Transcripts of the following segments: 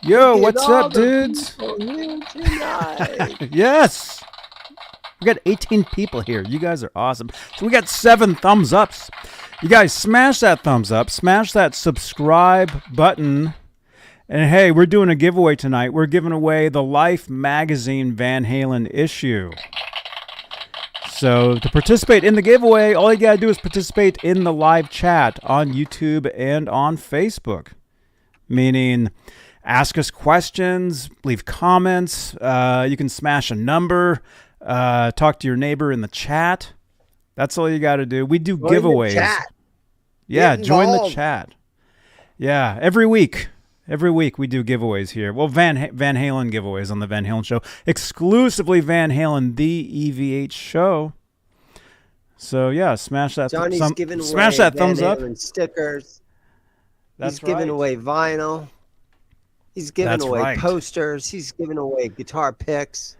Yo, what's up, dudes? Yes. We got 18 people here. You guys are awesome. So we got 7 thumbs ups. You guys smash that thumbs up. Smash that subscribe button. And hey, we're doing a giveaway tonight. We're giving away the Life magazine Van Halen issue. So to participate in the giveaway, all you got to do is participate in the live chat on YouTube and on Facebook. Meaning, ask us questions, leave comments. You can smash a number, talk to your neighbor in the chat. That's all you got to do. We do giveaways. Yeah, join the chat. Yeah, every week. Every week we do giveaways here. Well, Van Halen giveaways on the Van Halen Show. Exclusively Van Halen, the EVH show. So, yeah, smash that, smash that thumbs up. Stickers. That's He's giving away vinyl. He's giving away posters. He's giving away guitar picks.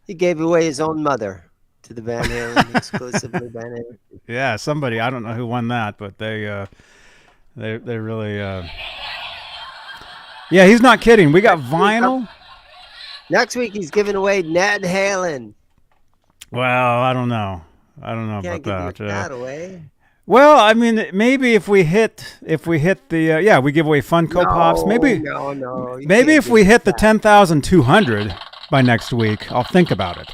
He gave away his own mother to the Van Halen, exclusively Van Halen. Yeah, somebody, I don't know who won that, but they really... Yeah, he's not kidding. We got vinyl. Next week, he's giving away Ned Halen. Well, I don't know. About that. That away. Well, I mean, maybe if we hit the we give away Funko Pops. Maybe maybe if we hit the 10,200 by next week, I'll think about it.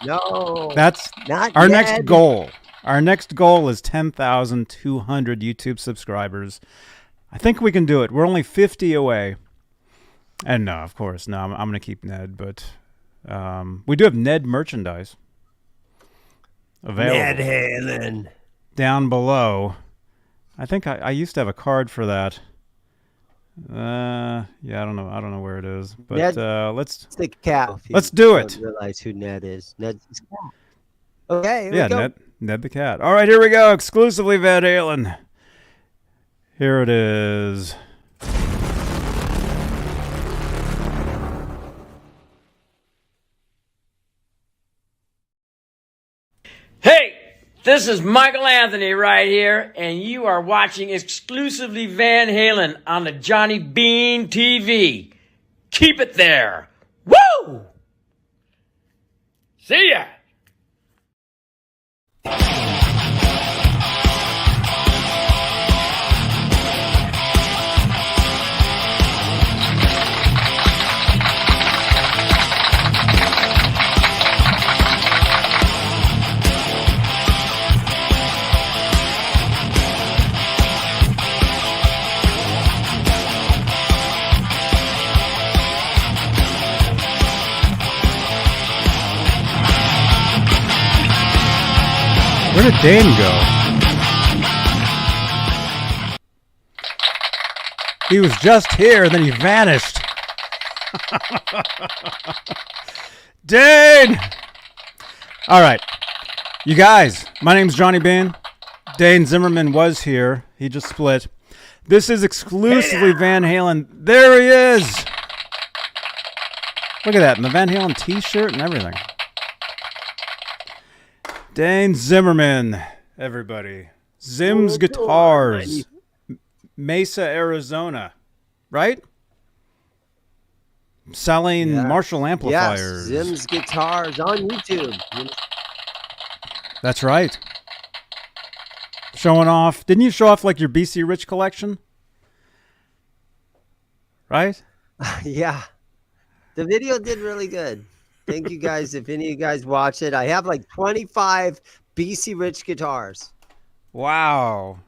No, that's not our yet. next goal. Our next goal is 10,200 YouTube subscribers. I think we can do it. We're only 50 away. And no, of course, no. I'm going to keep Ned, but we do have Ned merchandise available. Ned Halen. Down below. I think I used to have a card for that. Yeah, I don't know where it is. But Ned, let's the cat. Let's do it. Realize who Ned is. Ned's cat. Okay, here we go. Ned the cat. All right, here we go. Exclusively Van Halen. Here it is. Hey, this is Michael Anthony right here, and you are watching exclusively Van Halen on the Johnny Beane TV. Keep it there. Woo! See ya! Where did Dane go? He was just here, and then he vanished. Dane! All right. You guys, my name's Johnny Beane. Dane Zimmerman was here. He just split. This is exclusively Van Halen. There he is! Look at that, in the Van Halen t-shirt and everything. Dane Zimmerman, everybody. Zim's Guitars. Mesa, Arizona. Right? Selling Marshall amplifiers. Yes, Zim's Guitars on YouTube. That's right. Showing off. Didn't you show off like your BC Rich collection? Right? Yeah. The video did really good. Thank you guys. If any of you guys watch it, I have like 25 BC Rich guitars. Wow.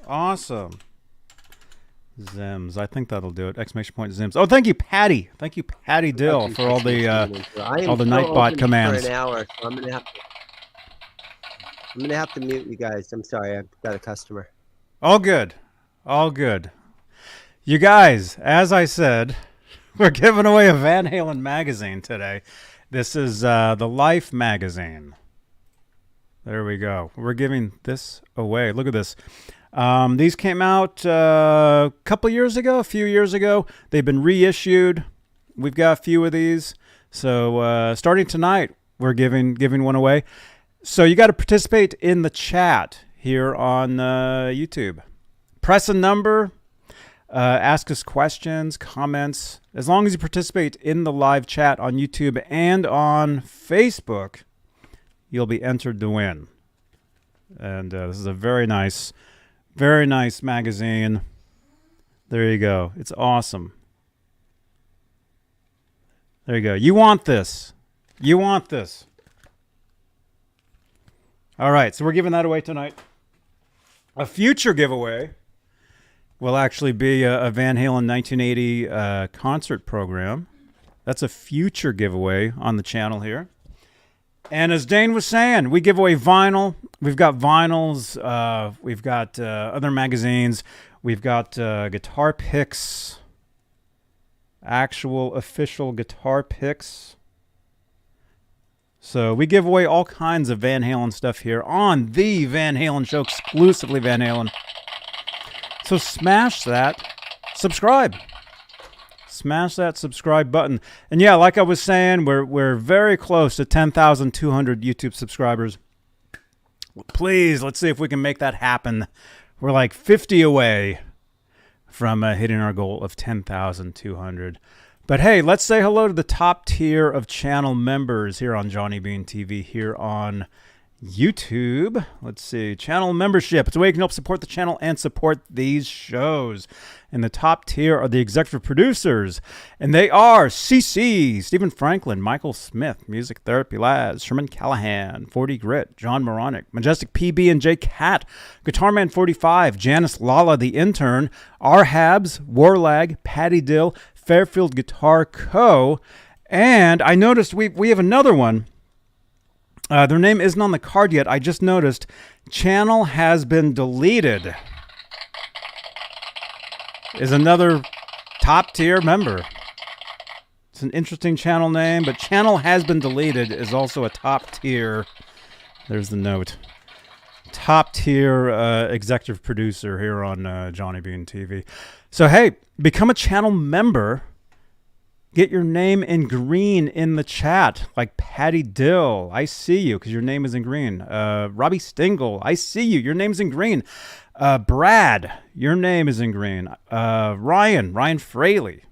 Awesome. Zims. I think that'll do it. Exclamation point Zims. Oh, thank you, Patty. Thank you, Patty Dill, for all the Nightbot commands. For an hour, so I'm gonna have to mute you guys. I'm sorry, I've got a customer. All good. All good. You guys, as I said, we're giving away a Van Halen magazine today. This is the Life magazine. There we go. We're giving this away. Look at this. These came out a few years ago. They've been reissued. We've got a few of these. So starting tonight, we're giving one away. So you got to participate in the chat here on YouTube. Press a number. Ask us questions, comments. As long as you participate in the live chat on YouTube and on Facebook, you'll be entered to win. And this is a very nice magazine. There you go. It's awesome. There you go. You want this. You want this. All right, so we're giving that away tonight. A future giveaway will actually be a Van Halen 1980 concert program. That's a future giveaway on the channel here. And as Dane was saying, we give away vinyl. We've got vinyls. We've got other magazines. We've got guitar picks, actual official guitar picks. So we give away all kinds of Van Halen stuff here on the Van Halen Show, exclusively Van Halen. So smash that subscribe. Smash that subscribe button. And yeah, like I was saying, we're very close to 10,200 YouTube subscribers. Please, let's see if we can make that happen. We're like 50 away from hitting our goal of 10,200. But hey, let's say hello to the top tier of channel members here on Johnny Beane TV here on YouTube. Let's see. Channel membership. It's a way you can help support the channel and support these shows. And the top tier are the executive producers. And they are CC, Stephen Franklin, Michael Smith, Music Therapy Laz, Sherman Callahan, 40 Grit, John Moronic, Majestic PB and J Cat, Guitarman 45, Janice Lala, the intern, R Habs, Warlag, Patty Dill, Fairfield Guitar Co. And I noticed we have another one. Their name isn't on the card yet. I just noticed channel has been deleted. Is another top tier member. It's an interesting channel name, but channel has been deleted is also a top tier. There's the note. Top tier executive producer here on Johnny Beane TV. So hey, become a channel member. Get your name in green in the chat, like Patty Dill. I see you because your name is in green. Robbie Stingle, I see you. Your name's in green. Brad, your name is in green. Ryan Fraley,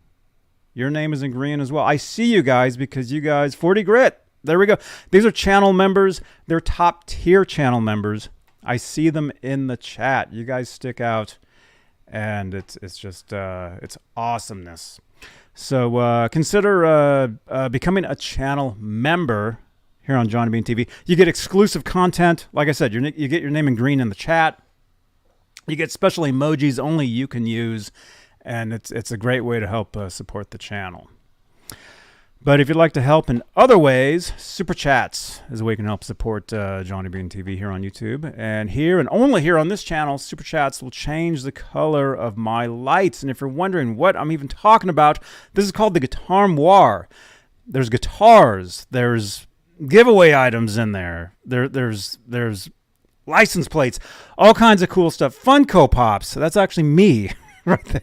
your name is in green as well. I see you guys because you guys, 40 Grit. There we go. These are channel members. They're top tier channel members. I see them in the chat. You guys stick out, and it's just it's awesomeness. So consider becoming a channel member here on Johnny Beane TV. You get exclusive content. Like I said, you get your name in green in the chat. You get special emojis only you can use, and it's a great way to help support the channel. But if you'd like to help in other ways, Super Chats is a way you can help support Johnny Beane TV here on YouTube. And here, and only here on this channel, Super Chats will change the color of my lights. And if you're wondering what I'm even talking about, this is called the Guitar Moir. There's guitars. There's giveaway items in there. There's license plates. All kinds of cool stuff. Funko Pops. That's actually me right there.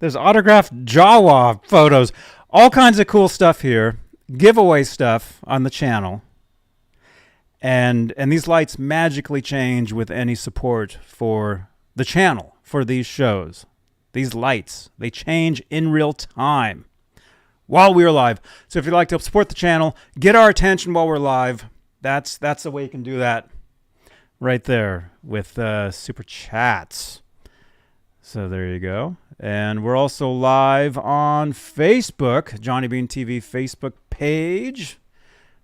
There's autographed Jawa photos. All kinds of cool stuff here. Giveaway stuff on the channel. And these lights magically change with any support for the channel, for these shows. These lights, they change in real time while we're live. So if you'd like to help support the channel, get our attention while we're live, that's the way you can do that right there with Super Chats. So there you go. And we're also live on Facebook, Johnny Beane TV Facebook page.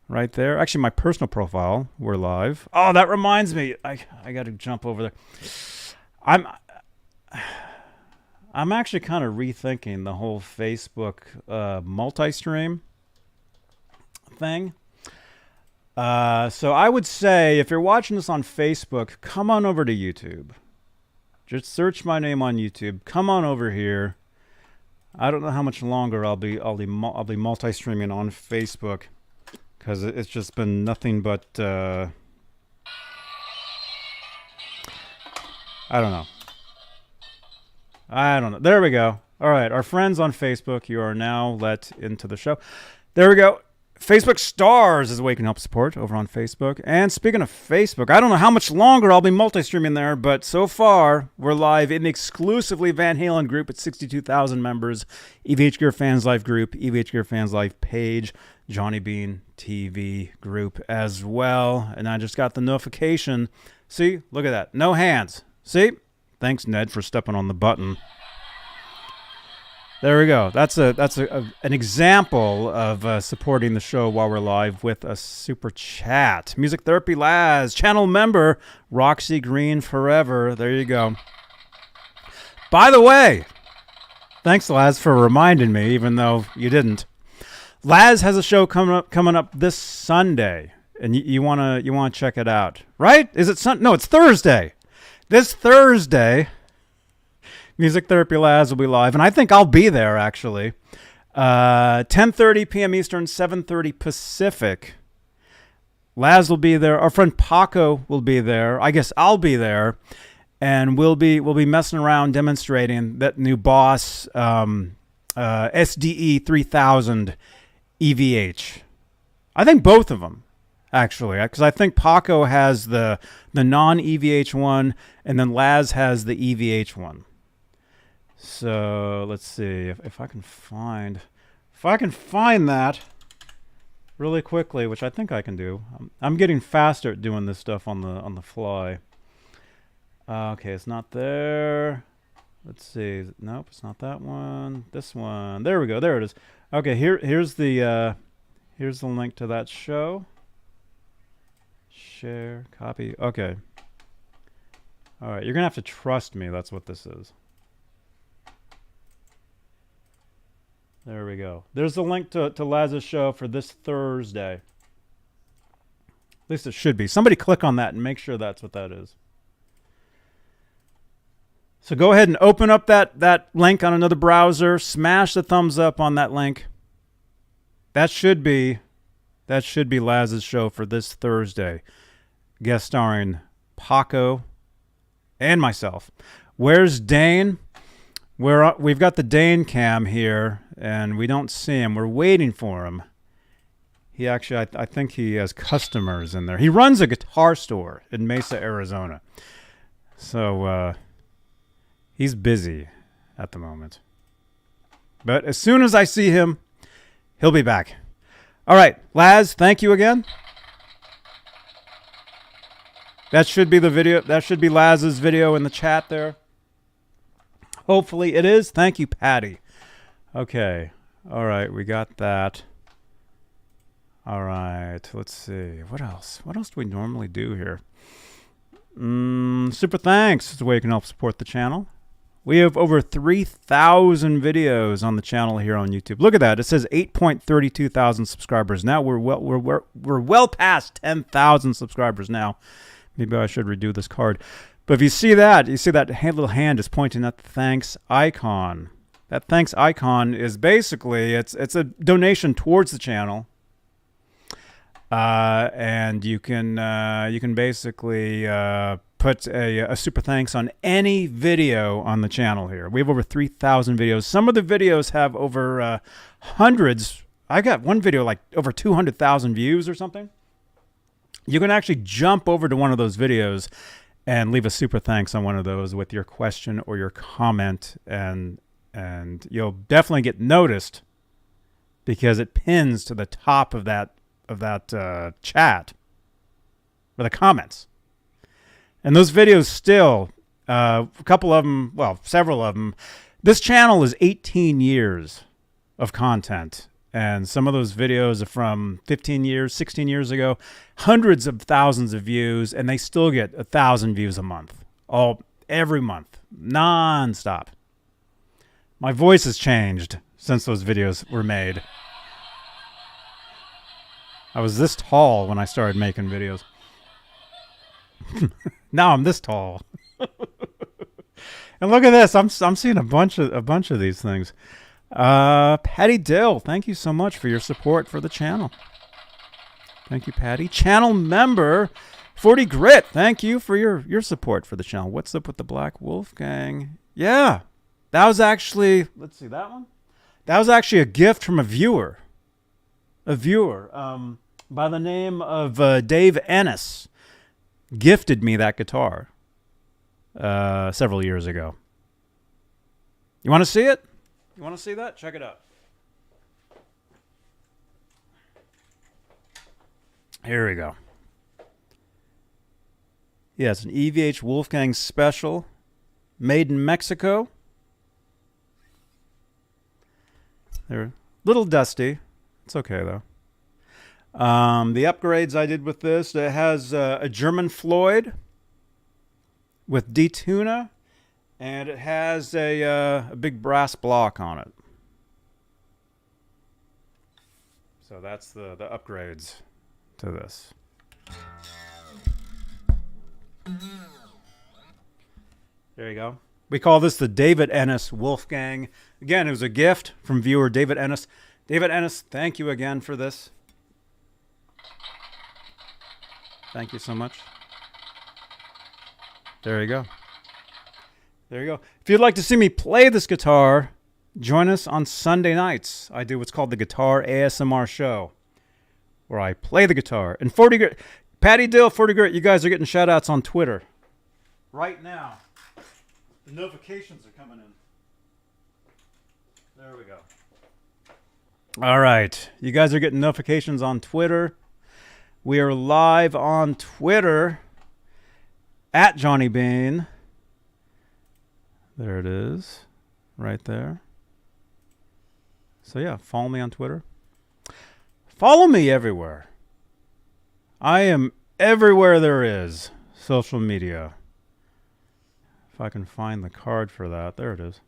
Right there. Actually, my personal profile, we're live. Oh, that reminds me. I got to jump over there. I'm actually kind of rethinking the whole Facebook multi-stream thing. So I would say if you're watching this on Facebook, come on over to YouTube. Just search my name on YouTube. Come on over here. I don't know how much longer I'll be multi-streaming on Facebook because it's just been nothing but I don't know. There we go. All right, our friends on Facebook, you are now let into the show. There we go. Facebook Stars is a way you can help support over on Facebook. And speaking of Facebook, I don't know how much longer I'll be multi-streaming there, but so far we're live in the exclusively Van Halen group at 62,000 members, EVH Gear Fans Live group, EVH Gear Fans Live page, Johnny Beane TV group as well. And I just got the notification. See, look at that. No hands. See? Thanks, Ned, for stepping on the button. There we go. That's an example of supporting the show while we're live with a super chat. Music Therapy Laz, channel member, Roxy Green Forever. There you go. By the way, thanks, Laz, for reminding me, even though you didn't. Laz has a show coming up this Sunday, and you wanna check it out, right? Is it No, it's Thursday. This Thursday. Music Therapy Laz will be live, and I think I'll be there, actually. 10:30 p.m. Eastern, 7:30 Pacific. Laz will be there. Our friend Paco will be there. I guess I'll be there, and we'll be messing around demonstrating that new Boss SDE 3000 EVH. I think both of them, actually, because I think Paco has the non-EVH one, and then Laz has the EVH one. So let's see if I can find that really quickly, which I think I can do. I'm getting faster at doing this stuff on the fly. Okay, it's not there. Let's see. Nope, it's not that one. This one. There we go. There it is. Okay, here's the link to that show. Share, copy. Okay. All right, you're gonna have to trust me. That's what this is. There we go. There's the link to Laz's show for this Thursday. At least it should be. Somebody click on that and make sure that's what that is. So go ahead and open up that link on another browser. Smash the thumbs up on that link. That should be Laz's show for this Thursday. Guest starring Paco and myself. Where's Dane? We've got the Dane cam here, and we don't see him. We're waiting for him. He actually, I think he has customers in there. He runs a guitar store in Mesa, Arizona. So he's busy at the moment. But as soon as I see him, he'll be back. All right, Laz, thank you again. That should be the video. That should be Laz's video in the chat there. Hopefully it is. Thank you, Patty. Okay. All right, we got that. All right, let's see. What else? What else do we normally do here? Super thanks is the way you can help support the channel. We have over 3,000 videos on the channel here on YouTube. Look at that. It says 8.32 thousand subscribers. Now we're well past 10,000 subscribers now. Maybe I should redo this card. But if you see that little hand is pointing at the thanks icon. That thanks icon is basically, it's a donation towards the channel. And you can basically put a super thanks on any video on the channel here. We have over 3,000 videos. Some of the videos have over hundreds. I got one video like over 200,000 views or something. You can actually jump over to one of those videos and leave a super thanks on one of those with your question or your comment, and you'll definitely get noticed because it pins to the top of that chat or the comments. And those videos still, a couple of them, well, several of them. This channel is 18 years of content. And some of those videos are from 15 years, 16 years ago, hundreds of thousands of views, and they still get 1,000 views a month, every month, non-stop. My voice has changed since those videos were made. I was this tall when I started making videos. Now I'm this tall. And look at this. I'm seeing a bunch of these things. Patty Dill, thank you so much for your support for the channel. Thank you, Patty. Channel member 40 Grit, thank you for your support for the channel. What's up with the Black Wolfgang? Yeah, that was actually, let's see, that one? That was actually a gift from a viewer. a viewer by the name of Dave Ennis gifted me that guitar several years ago. You want to see it? You want to see that? Check it out. Here we go. Yeah, it's an EVH Wolfgang Special, made in Mexico. They're a little dusty. It's okay, though. The upgrades I did with this, it has a German Floyd with detuna, and it has a big brass block on it. So that's the upgrades to this. There you go. We call this the David Ennis Wolfgang. Again, it was a gift from viewer David Ennis. David Ennis, thank you again for this. Thank you so much. There you go. There you go. If you'd like to see me play this guitar, join us on Sunday nights. I do what's called the Guitar ASMR Show, where I play the guitar. And 40 Grit, Patty Dill, 40 Grit, you guys are getting shout outs on Twitter. Right now. The notifications are coming in. There we go. All right. You guys are getting notifications on Twitter. We are live on Twitter at Johnny Beane. There it is. Right there. So yeah, follow me on Twitter. Follow me everywhere. I am everywhere there is social media. If I can find the card for that. There it is.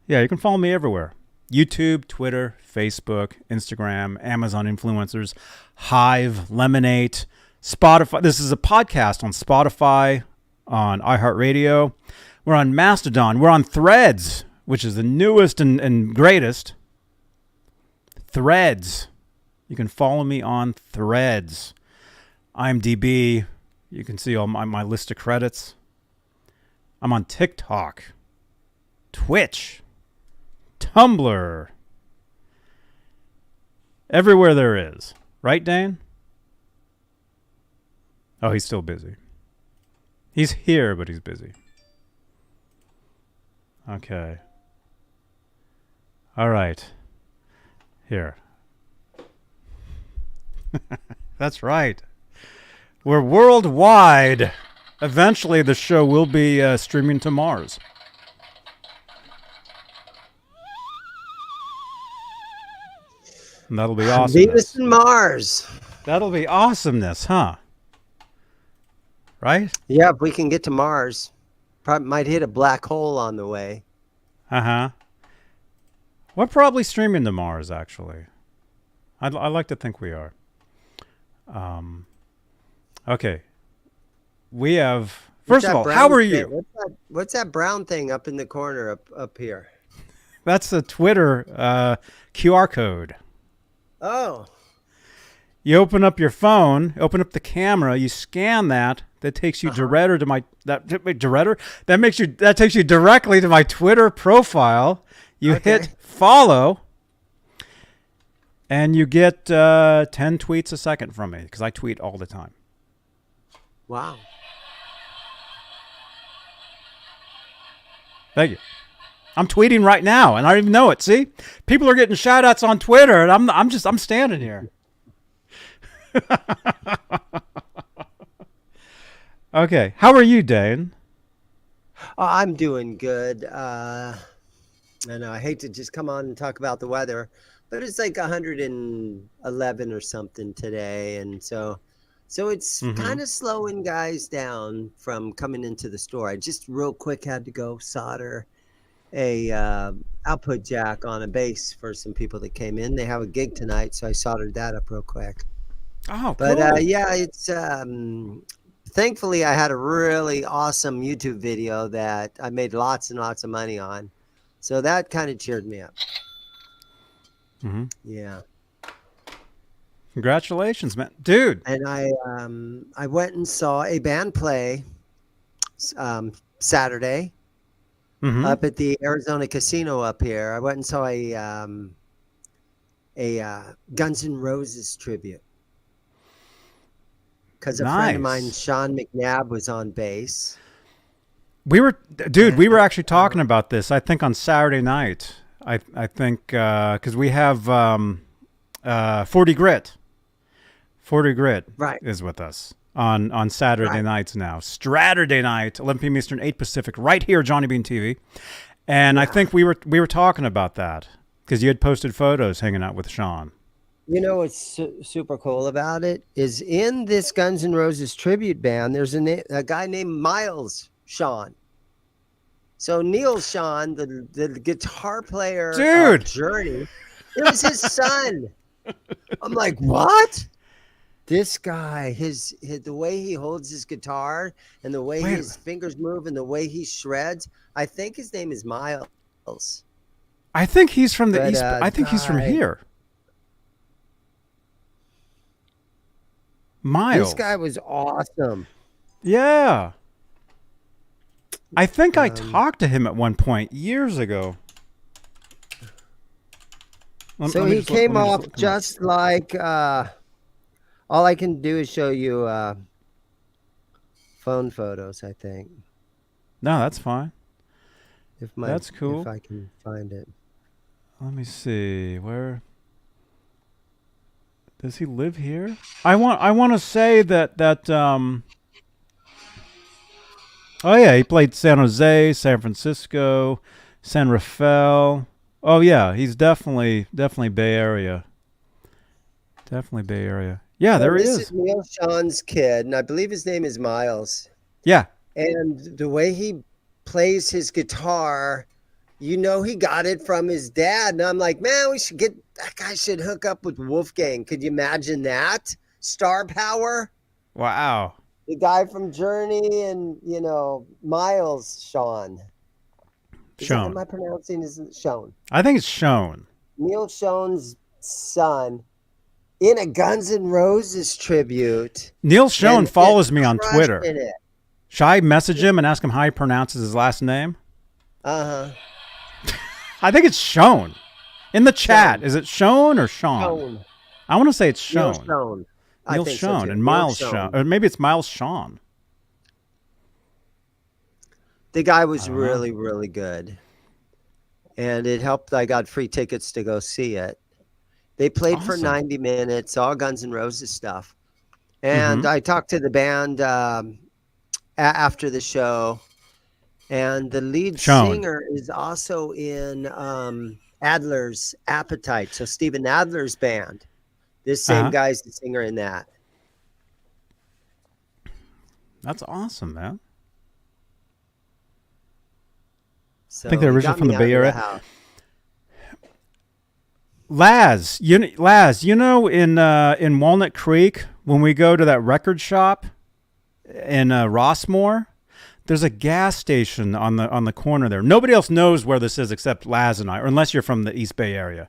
Yeah, you can follow me everywhere. YouTube, Twitter, Facebook, Instagram, Amazon influencers, Hive, Lemonade, Spotify. This is a podcast on Spotify, on iHeartRadio. We're on Mastodon. We're on Threads, which is the newest and greatest. Threads. You can follow me on Threads. IMDb. You can see all my list of credits. I'm on TikTok, Twitch, Tumblr. Everywhere there is. Right, Dane? Oh, he's still busy. He's here, but he's busy. Okay. All right. Here. That's right. We're worldwide. Eventually, the show will be streaming to Mars. And that'll be awesome. Venus and Mars. That'll be awesomeness, huh? Right? Yeah, if we can get to Mars. Probably might hit a black hole on the way. Uh-huh. We're probably streaming to Mars, actually. I like to think we are. Okay. We have... First of all, how are you? What's that brown thing up in the corner up here? That's a Twitter QR code. Oh. You open up your phone, open up the camera, you scan that. That takes you directly to my that takes you directly to my Twitter profile. You hit follow, and you get 10 tweets a second from me because I tweet all the time. Wow. Thank you. I'm tweeting right now, and I don't even know it. See, people are getting shout outs on Twitter, and I'm standing here. Okay, how are you, Dane? Oh, I'm doing good. I know I hate to just come on and talk about the weather, but it's like 111 or something today, and so it's kind of slowing guys down from coming into the store. I just real quick had to go solder a output jack on a bass for some people that came in. They have a gig tonight, so I soldered that up real quick. Oh, but cool. yeah, it's thankfully I had a really awesome YouTube video that I made lots and lots of money on, so that kind of cheered me up. Yeah. Congratulations, man, dude. And I went and saw a band play Saturday up at the Arizona Casino up here. I went and saw Guns N' Roses tribute. Because a Nice. friend of mine, Sean McNabb, was on bass. We were actually talking about this, I think, on Saturday night. I think because we have 40 Grit. 40 Grit is with us on Saturday nights now. Saturday night, 11 p.m. Eastern, 8 Pacific, right here, Johnny Beane TV. And I think we were talking about that because you had posted photos hanging out with Sean. You know what's super cool about it is in this Guns N' Roses tribute band, there's a guy named Miles Shawn. So Neil Shawn, the guitar player of Journey, it was his son. I'm like, what? This guy, his the way he holds his guitar and the way his fingers move and the way he shreds, I think his name is Miles. I think he's from the East. I think he's from here. Miles. This guy was awesome. Yeah. I think I talked to him at one point years ago. So he came off just like all I can do is show you phone photos, I think. No, that's fine. That's cool. If I can find it. Let me see. Where does he live here? I want to say that oh yeah, he played San Jose, San Francisco, San Rafael. Oh yeah, he's definitely Bay Area. Definitely Bay Area. Yeah, there he is. This is Neil Shawn's kid, and I believe his name is Miles. Yeah. And the way he plays his guitar, you know, he got it from his dad. And I'm like, man, that guy should hook up with Wolfgang. Could you imagine that? Star power. Wow. The guy from Journey and, you know, Miles Shawn. Am I pronouncing his Shawn? I think it's Shawn. Neil Shawn's son in a Guns N' Roses tribute. Neil Shawn follows me on Twitter. Should I message him and ask him how he pronounces his last name? Uh-huh. I think it's Shawn. In the chat, is it Shawn or Sean? Shawn. I want to say it's Shawn. Neil Shawn. Neil Shawn and Miles Shawn. Or maybe it's Miles Shawn. The guy was really, really good. And it helped. I got free tickets to go see it. They played for 90 minutes, all Guns N' Roses stuff. And I talked to the band after the show. And the lead singer is also in Adler's Appetite. So Steven Adler's band. This same guy's the singer in that. That's awesome, man. So I think they're originally from the Bay Area. Laz, you know, in Walnut Creek, when we go to that record shop in Rossmore, there's a gas station on the corner there. Nobody else knows where this is except Laz and I, or unless you're from the East Bay Area.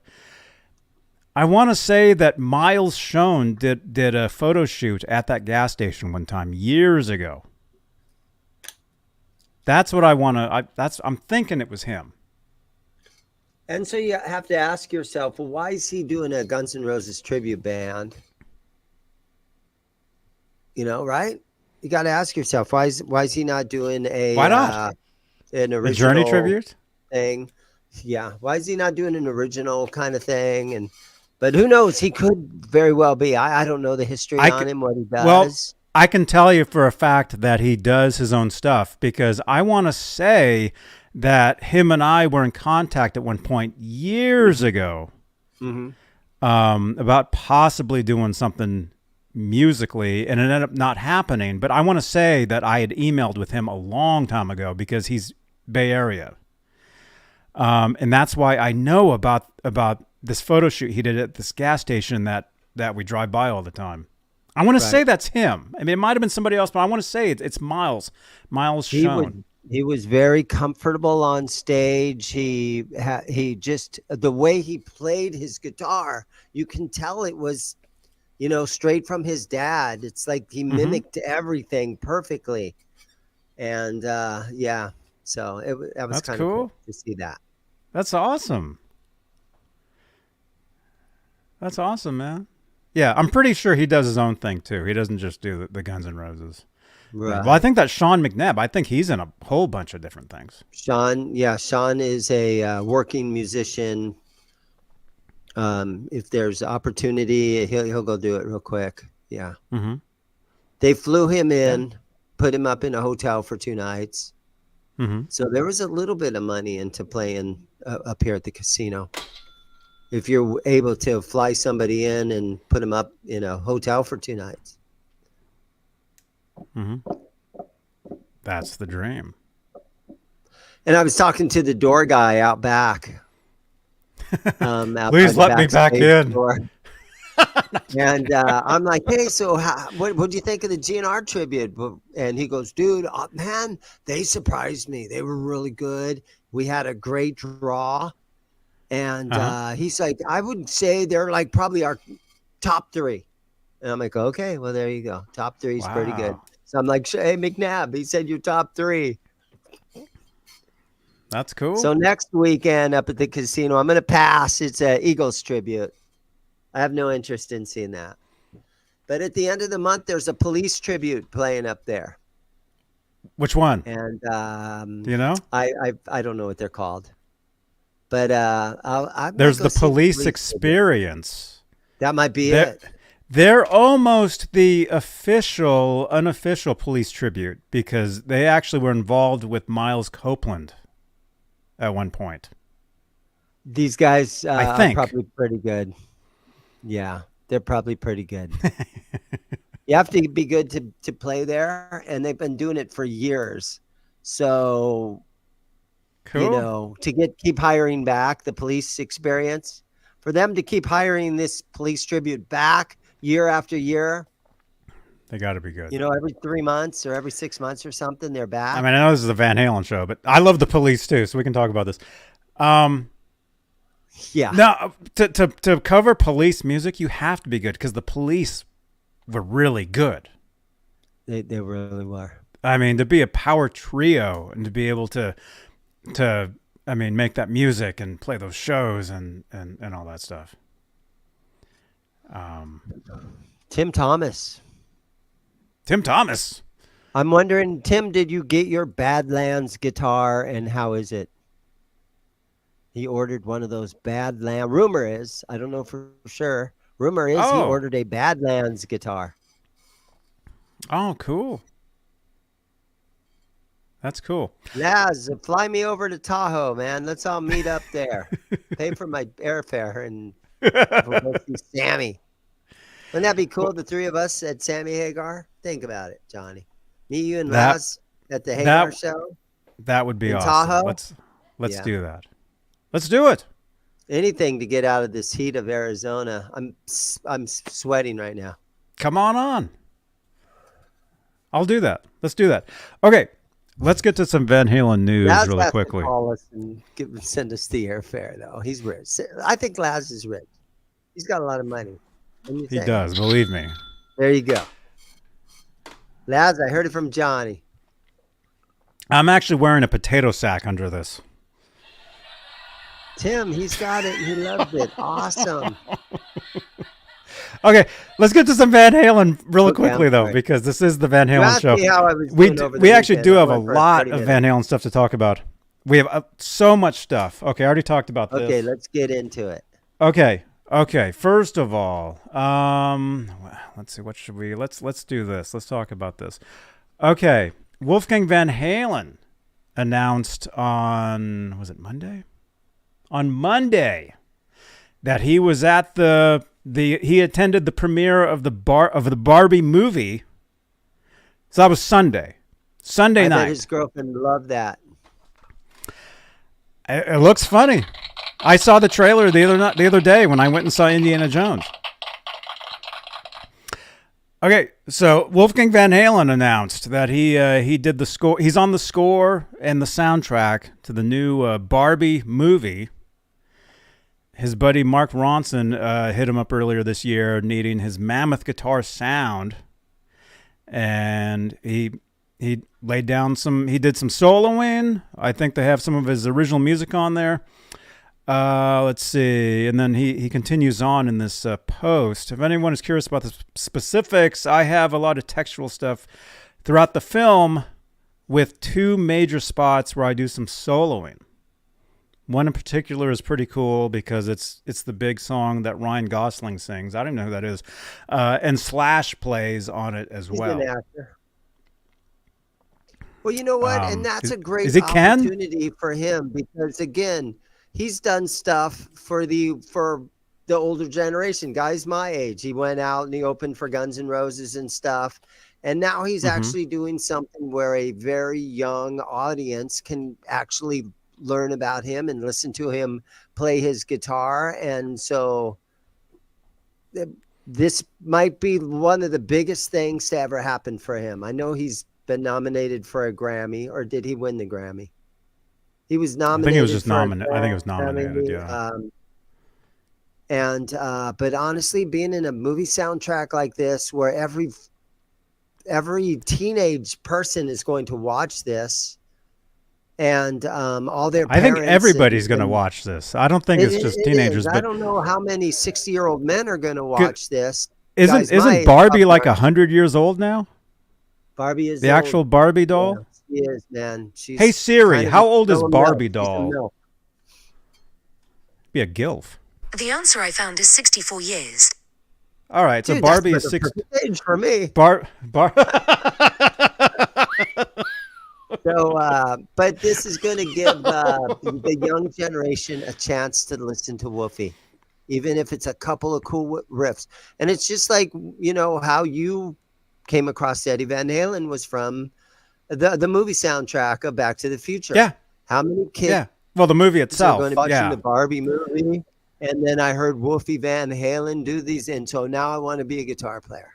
I want to say that Miles Shawn did a photo shoot at that gas station one time years ago. That's what I want to. I'm thinking it was him. And so you have to ask yourself, well, why is he doing a Guns N' Roses tribute band? You know, right? You got to ask yourself, why is he not doing why not an original Journey tribute thing? Yeah, why is he not doing an original kind of thing? But who knows? He could very well be. I don't know the history on him, what he does. Well, I can tell you for a fact that he does his own stuff because I want to say that him and I were in contact at one point years ago about possibly doing something musically, and it ended up not happening. But I want to say that I had emailed with him a long time ago because he's Bay Area. And that's why I know about this photo shoot he did at this gas station that we drive by all the time. I want to say that's him. I mean, it might have been somebody else, but I want to say it's Miles Shawn. He was very comfortable on stage. He just, the way he played his guitar, you can tell it was, you know, straight from his dad. It's like he mimicked everything perfectly. And yeah, so that was kind of cool to see that. That's awesome. That's awesome, man. Yeah, I'm pretty sure he does his own thing too. He doesn't just do the Guns N' Roses. Right. Well, I think that's Sean McNabb. I think he's in a whole bunch of different things. Sean is a working musician. If there's opportunity, he'll go do it real quick. Yeah. Mm-hmm. They flew him in, put him up in a hotel for 2 nights. Mm-hmm. So there was a little bit of money into playing up here at the casino. If you're able to fly somebody in and put them up in a hotel for 2 nights. Mm-hmm. That's the dream. And I was talking to the door guy out back. Please let me back in. And I'm like, hey, so what do you think of the GNR tribute? And he goes, dude, man, they surprised me. They were really good. We had a great draw. And he's like, I would say they're like probably our top 3. And I'm like, okay, well, there you go. Top 3 is pretty good. So I'm like, hey, McNabb, he said you're top 3. That's cool. So next weekend up at the casino, I'm going to pass. It's an Eagles tribute. I have no interest in seeing that. But at the end of the month, there's a Police tribute playing up there. Which one? And you know, I don't know what they're called. But there's the Police Experience. That might be it. They're almost the unofficial Police tribute because they actually were involved with Miles Copeland at one point. These guys I think. are probably pretty good. Yeah, they're probably pretty good. You have to be good to play there, and they've been doing it for years. So, cool. You know, to keep hiring back the Police Experience, for them to keep hiring this Police tribute back year after year, they got to be good. You know, every 3 months or every 6 months or something, they're back. I mean, I know this is a Van Halen show, but I love the Police too, so we can talk about this. Yeah. No, to cover Police music, you have to be good because the Police were really good. They really were. I mean, to be a power trio and to be able to make that music and play those shows and all that stuff. Tim Thomas. I'm wondering, Tim, did you get your Badlands guitar and how is it? He ordered one of those Badlands. Rumor is, I don't know for sure. Rumor is he ordered a Badlands guitar. Oh, cool. That's cool. Laz, fly me over to Tahoe, man. Let's all meet up there. Pay for my airfare and we'll go see Sammy. Wouldn't that be cool? The 3 of us at Sammy Hagar? Think about it, Johnny. Me, you, and Laz at the Hagar show. That would be awesome. Tahoe? Let's do that. Let's do it. Anything to get out of this heat of Arizona. I'm sweating right now. Come on. I'll do that. Let's do that. Okay, let's get to some Van Halen news Laz really has quickly. To call us and send us the airfare, though. He's rich. I think Laz is rich. He's got a lot of money. He does, believe me. There you go. Laz, I heard it from Johnny. I'm actually wearing a potato sack under this. Tim, he's got it. He loved it. Awesome. Okay, let's get to some Van Halen really quickly, though, because this is the Van Halen show. We actually do have a lot of Van Halen stuff to talk about. We have so much stuff. Okay, I already talked about this. Okay, let's get into it. Okay. First of all, let's see. What should we? Let's do this. Let's talk about this. Okay, Wolfgang Van Halen announced on Monday? On Monday, that he was at he attended the premiere of the Barbie movie. So that was Sunday night. I bet his girlfriend loved that. It looks funny. I saw the trailer the other day when I went and saw Indiana Jones. Okay, so Wolfgang Van Halen announced that he did the score. He's on the score and the soundtrack to the new Barbie movie. His buddy Mark Ronson hit him up earlier this year, needing his mammoth guitar sound, and he laid down some. He did some soloing. I think they have some of his original music on there. Let's see. And then he continues on in this post. If anyone is curious about the specifics, I have a lot of textual stuff throughout the film with 2 major spots where I do some soloing. One in particular is pretty cool because it's the big song that Ryan Gosling sings. I don't know who that is. And Slash plays on it as well. He's an actor. Well, you know what? And that's a great opportunity for him because, again, he's done stuff for the older generation, guys my age. He went out and he opened for Guns N' Roses and stuff. And now he's actually doing something where a very young audience can actually learn about him and listen to him play his guitar. And so this might be one of the biggest things to ever happen for him. I know he's been nominated for a Grammy, or did he win the Grammy? He was nominated. I think it was just nominated. I think it was nominated. Yeah. But honestly, being in a movie soundtrack like this, where every teenage person is going to watch this, and all their parents, I think everybody's going to watch this. I don't think it's just teenagers. But I don't know how many 60-year-old men are going to watch this. Isn't Barbie like 100 years old now? Barbie is the actual Barbie doll. Yeah, she is, man. She's hey Siri, how old is Barbie doll? Be a gilf. The answer I found is 64 years. All right, so Barbie is 60 age for me. So, but this is going to give the young generation a chance to listen to Wolfie, even if it's a couple of cool riffs. And it's just like, you know, how you came across Eddie Van Halen was from the movie soundtrack of Back to the Future. Yeah. How many kids? Yeah. Well, the movie itself. Going to watching the Barbie movie, and then I heard Wolfie Van Halen do these, and so now I want to be a guitar player.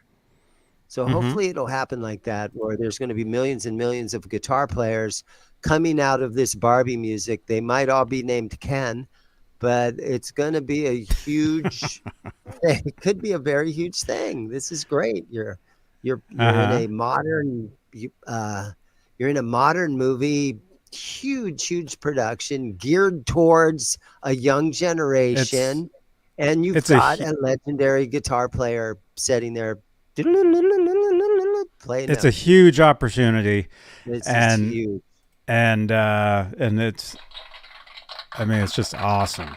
So hopefully it'll happen like that, where there's going to be millions and millions of guitar players coming out of this Barbie music. They might all be named Ken, but it's going to be a huge thing. It could be a very huge thing. This is great. You're in a modern you're in a modern movie, huge production geared towards a young generation, and you've got a legendary guitar player sitting there playing. It's a huge opportunity. It's huge. And it's, I mean, it's just awesome.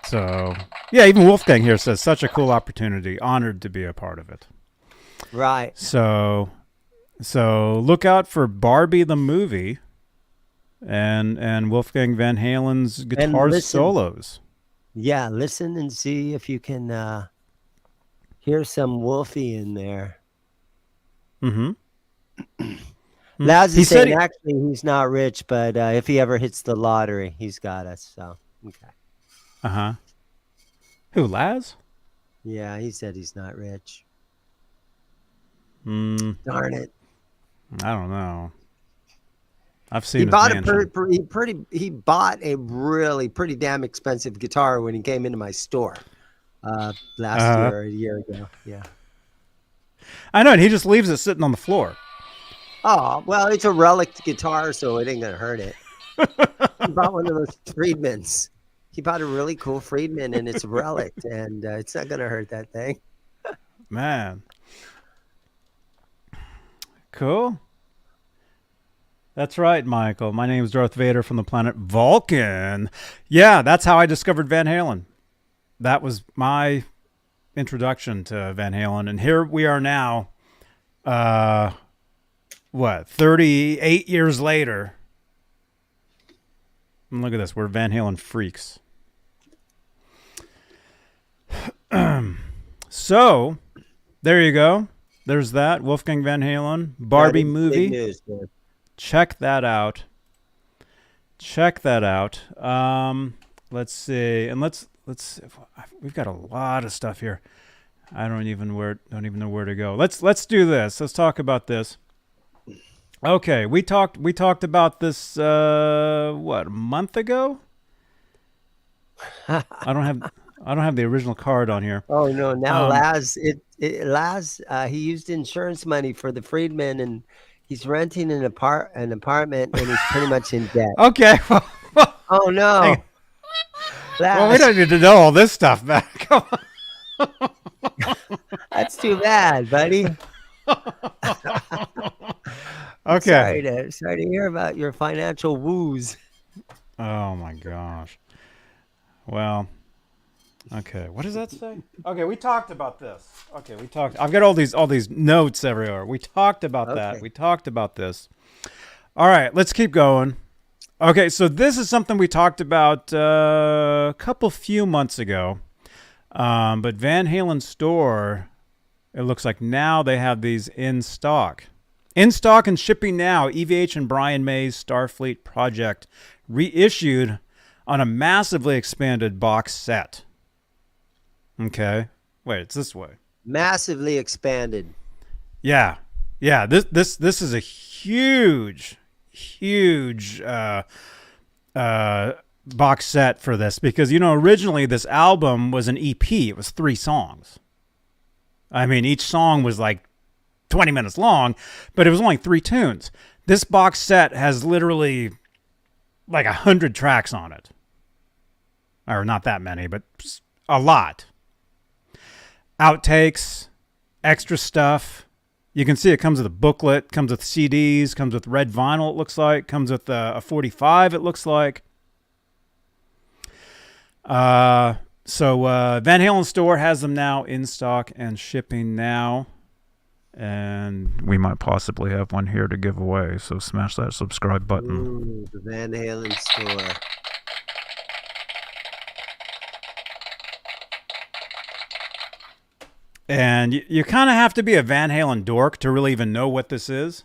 So yeah, even Wolfgang here says such a cool opportunity, honored to be a part of it. Right. So look out for Barbie the movie and Wolfgang Van Halen's guitar solos. Yeah, listen and see if you can hear some Wolfie in there. Laz is saying actually he's not rich, but if he ever hits the lottery, he's got us. So okay. Who, Laz? Yeah, he said he's not rich. Darn it! I don't know. I've seen. He bought he bought a really pretty damn expensive guitar when he came into my store last year or a year ago. Yeah. I know, and he just leaves it sitting on the floor. Oh, well, it's a relic guitar, so it ain't gonna hurt it. He bought one of those Friedmans. He bought a really cool Friedman, and it's a relic, and it's not gonna hurt that thing. Man. Cool. That's right, Michael. My name is Darth Vader from the planet Vulcan. Yeah, that's how I discovered Van Halen. That was my introduction to Van Halen. And here we are now, 38 years later. And look at this. We're Van Halen freaks. So, there you go. There's that. Wolfgang Van Halen. Barbie movie. News, check that out. Let's see. And let's we've got a lot of stuff here. I don't even know where to go. Let's do this. Let's talk about this. Okay, we talked about this a month ago? I don't have the original card on here. Oh no, now Laz he used insurance money for the Friedman, and he's renting an apartment, and he's pretty much in debt. Okay. Oh no. Well, we don't need to know all this stuff, man. Come on. That's too bad, buddy. Okay. Sorry to hear about your financial woes. Oh my gosh. Well, okay. What does that say? Okay, we talked about this. Okay, we talked. I've got all these notes everywhere. We talked about that. We talked about this. All right, let's keep going. Okay, so this is something we talked about a few months ago. But Van Halen store, it looks like now they have these in stock. In stock and shipping now. EVH and Brian May's Starfleet project reissued on a massively expanded box set. Okay. Wait, it's this way. Massively expanded. Yeah. This is a huge box set for this because, originally this album was an EP. It was 3 songs. I mean, each song was like 20 minutes long, but it was only 3 tunes. This box set has literally like 100 tracks on it. Or not that many, but a lot. Outtakes, extra stuff. You can see it comes with a booklet, comes with CDs, comes with red vinyl, it looks like, comes with a 45, it looks like. So Van Halen store has them now in stock and shipping now. And we might possibly have one here to give away, so smash that subscribe button. Ooh, the Van Halen store. And you kind of have to be a Van Halen dork to really even know what this is.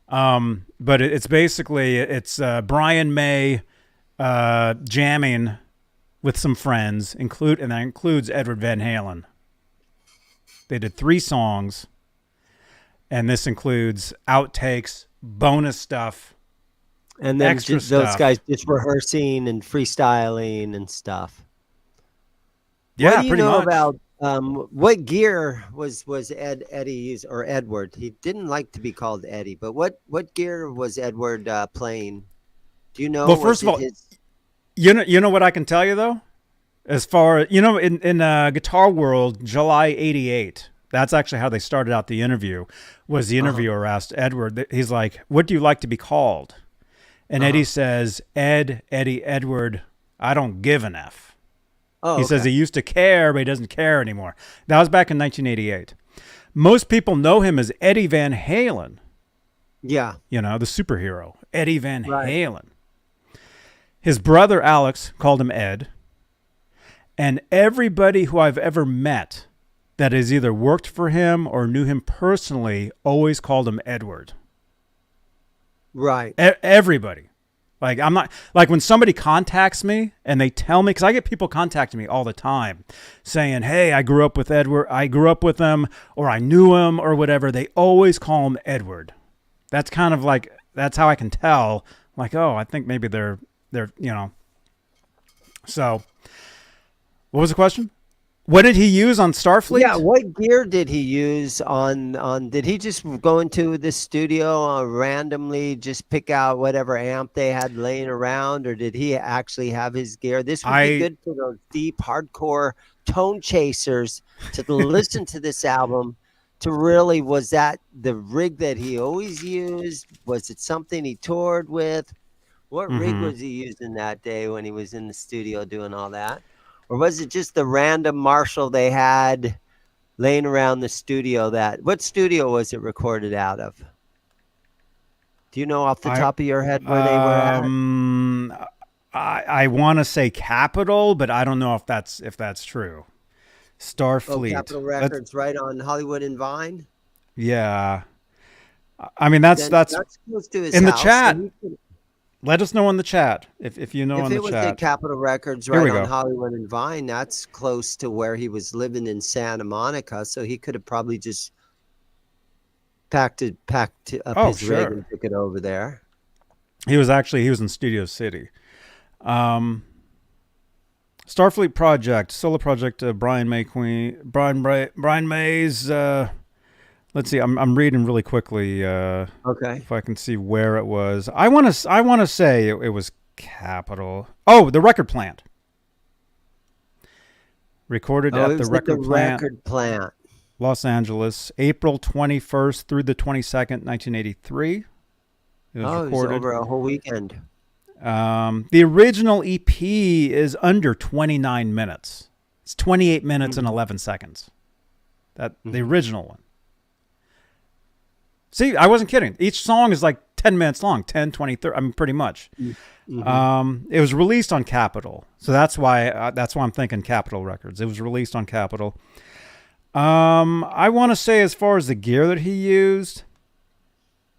But it's basically Brian May jamming with some friends, and that includes Edward Van Halen. They did 3 songs, and this includes outtakes, bonus stuff, and then extra those stuff. guys just rehearsing and freestyling and stuff. Yeah, what do you pretty know much. About what gear was Eddie use, or Edward? He didn't like to be called Eddie, but what gear was Edward playing? Do you know? Well, first of all, you know what I can tell you though, as far as in Guitar World, July '88. That's actually how they started out the interview. Was the interviewer asked Edward? He's like, "What do you like to be called?" And Eddie says, "Eddie, Edward. I don't give an F." He says he used to care, but he doesn't care anymore. That was back in 1988. Most people know him as Eddie Van Halen. Yeah. The superhero, Eddie Van Halen. His brother, Alex, called him Ed. And everybody who I've ever met that has either worked for him or knew him personally always called him Edward. Right. Everybody. Like, I'm not, like when somebody contacts me and they tell me, because I get people contacting me all the time saying, hey, I grew up with Edward, I grew up with him, or I knew him, or whatever. They always call him Edward. That's kind of like, that's how I can tell, like, oh, I think maybe they're. So, what was the question? What did he use on Starfleet? Yeah, what gear did he use on did he just go into the studio randomly just pick out whatever amp they had laying around, or did he actually have his gear? This would be good for those deep hardcore tone chasers to listen to this album, to really, was that the rig that he always used? Was it something he toured with? What rig was he using that day when he was in the studio doing all that? Or was it just the random Marshall they had laying around the studio? What studio was it recorded out of? Do you know off the top of your head where they were at? I want to say Capitol, but I don't know if that's true. Starfleet. Capitol Records, right on Hollywood and Vine. Yeah, I mean that's close to his in house, the chat. Let us know in the chat if you know in the chat. If it was at Capitol Records right on Hollywood and Vine, that's close to where he was living in Santa Monica, so he could have probably just packed up his rig and took it over there. He was in Studio City. Starfleet project, solo project, Brian May's. Let's see. I'm reading really quickly. If I can see where it was. I want to say it was Capitol. Oh, the record plant. Recorded at the record plant. Record plant. Los Angeles, April 21st through the 22nd, 1983. It was recorded. It was over a whole weekend. The original EP is under 29 minutes. It's 28 minutes and 11 seconds. The original one. See, I wasn't kidding. Each song is like 10 minutes long, 10, 20, 30, I mean, pretty much. Mm-hmm. It was released on Capitol. So that's why I'm thinking Capitol Records. It was released on Capitol. I want to say as far as the gear that he used,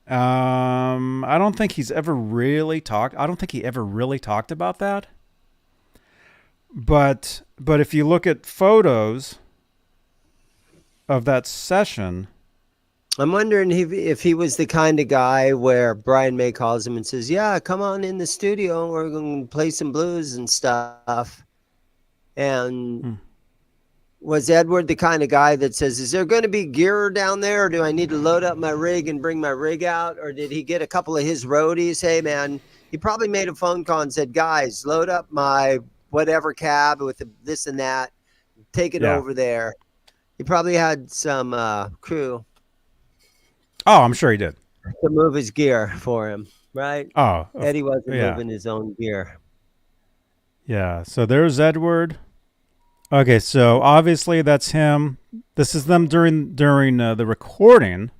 I don't think he ever really talked about that. But if you look at photos of that session, I'm wondering if he was the kind of guy where Brian May calls him and says, "Yeah, come on in the studio. We're going to play some blues and stuff." And was Edward the kind of guy that says, "Is there going to be gear down there, or do I need to load up my rig and bring my rig out?" Or did he get a couple of his roadies? Hey, man, he probably made a phone call and said, "Guys, load up my whatever cab with this and that. Take it over there." He probably had some crew. Oh, I'm sure he did. To move his gear for him, right? Oh, Eddie wasn't moving his own gear. Yeah, so there's Edward. Okay, so obviously that's him. This is them during the recording.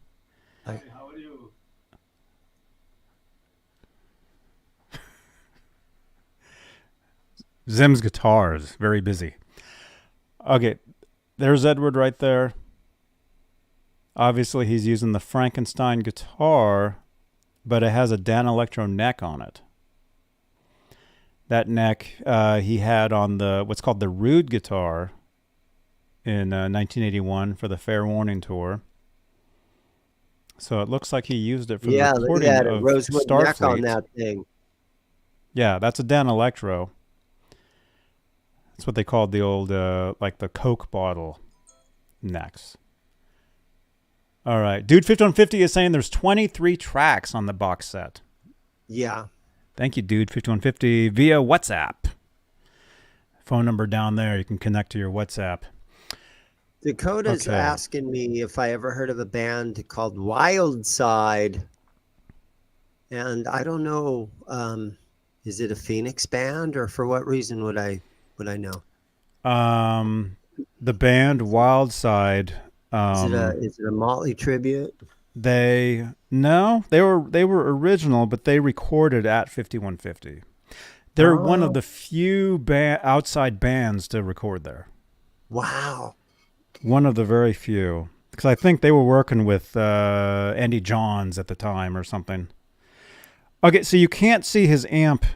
How are you? Zim's guitars, very busy. Okay, there's Edward right there. Obviously, he's using the Frankenstein guitar, but it has a Dan Electro neck on it. That neck he had on what's called the Rude guitar in 1981 for the Fair Warning tour. So it looks like he used it for the recording of Rosewood Starfleet. neck on that thing. Yeah, that's a Dan Electro. That's what they called the old, like the Coke bottle necks. All right. Dude 5150 is saying there's 23 tracks on the box set. Yeah. Thank you, Dude 5150, via WhatsApp. Phone number down there. You can connect to your WhatsApp. Dakota's asking me if I ever heard of a band called Wild Side. And I don't know, is it a Phoenix band, or for what reason would I know? The band Wild Side. Is it a Motley tribute? They were original, but they recorded at 5150. They're one of the few outside bands to record there. Wow. One of the very few. Because I think they were working with Andy Johns at the time or something. Okay, so you can't see his amp.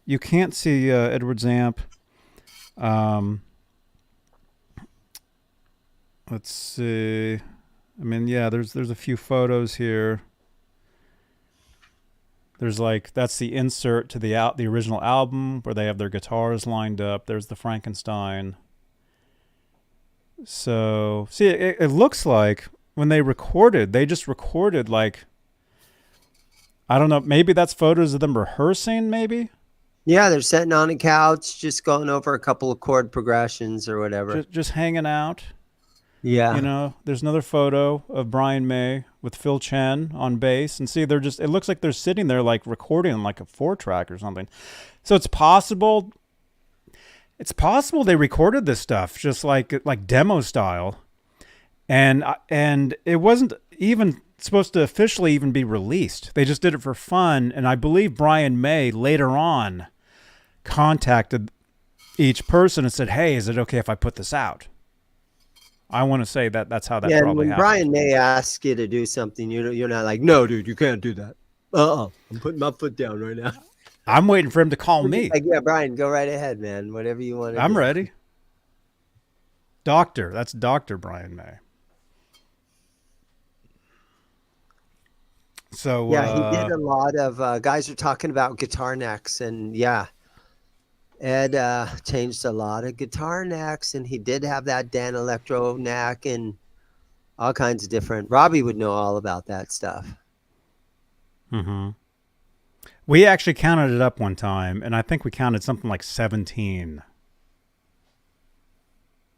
You can't see Edward's amp. Let's see. I mean, yeah, there's a few photos here. There's that's the insert to the original album where they have their guitars lined up. There's the Frankenstein. So, see, it looks like when they just recorded I don't know, maybe that's photos of them rehearsing, maybe? Yeah, they're sitting on a couch, just going over a couple of chord progressions or whatever. Just hanging out. Yeah. You know, there's another photo of Brian May with Phil Chen on bass. And see, it looks like they're sitting there recording on a 4-track or something. So it's possible they recorded this stuff just like demo style. And it wasn't even supposed to officially even be released. They just did it for fun. And I believe Brian May later on contacted each person and said, "Hey, is it okay if I put this out?" I want to say that's how that probably when happened. Brian May asks you to do something, you're not like, "No, dude, you can't do that." I'm putting my foot down right now. I'm waiting for him to call me. Yeah, Brian, go right ahead, man. Whatever you want to do. I'm ready. That's Dr. Brian May. So yeah, he did a lot of guys are talking about guitar necks, and yeah, Ed changed a lot of guitar necks, and he did have that Dan Electro neck and all kinds of different. Robbie would know all about that stuff. Mm-hmm. We actually counted it up one time, and I think we counted something like 17.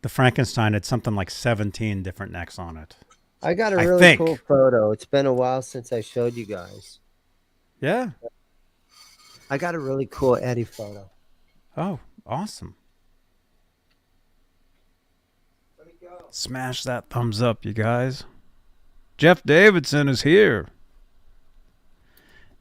the Frankenstein had something like 17 different necks on it. I got a really cool photo. It's been a while since I showed you guys. Yeah. I got a really cool Eddie photo. Oh, awesome. Let me go. Smash that thumbs up, you guys. Jeff Davidson is here.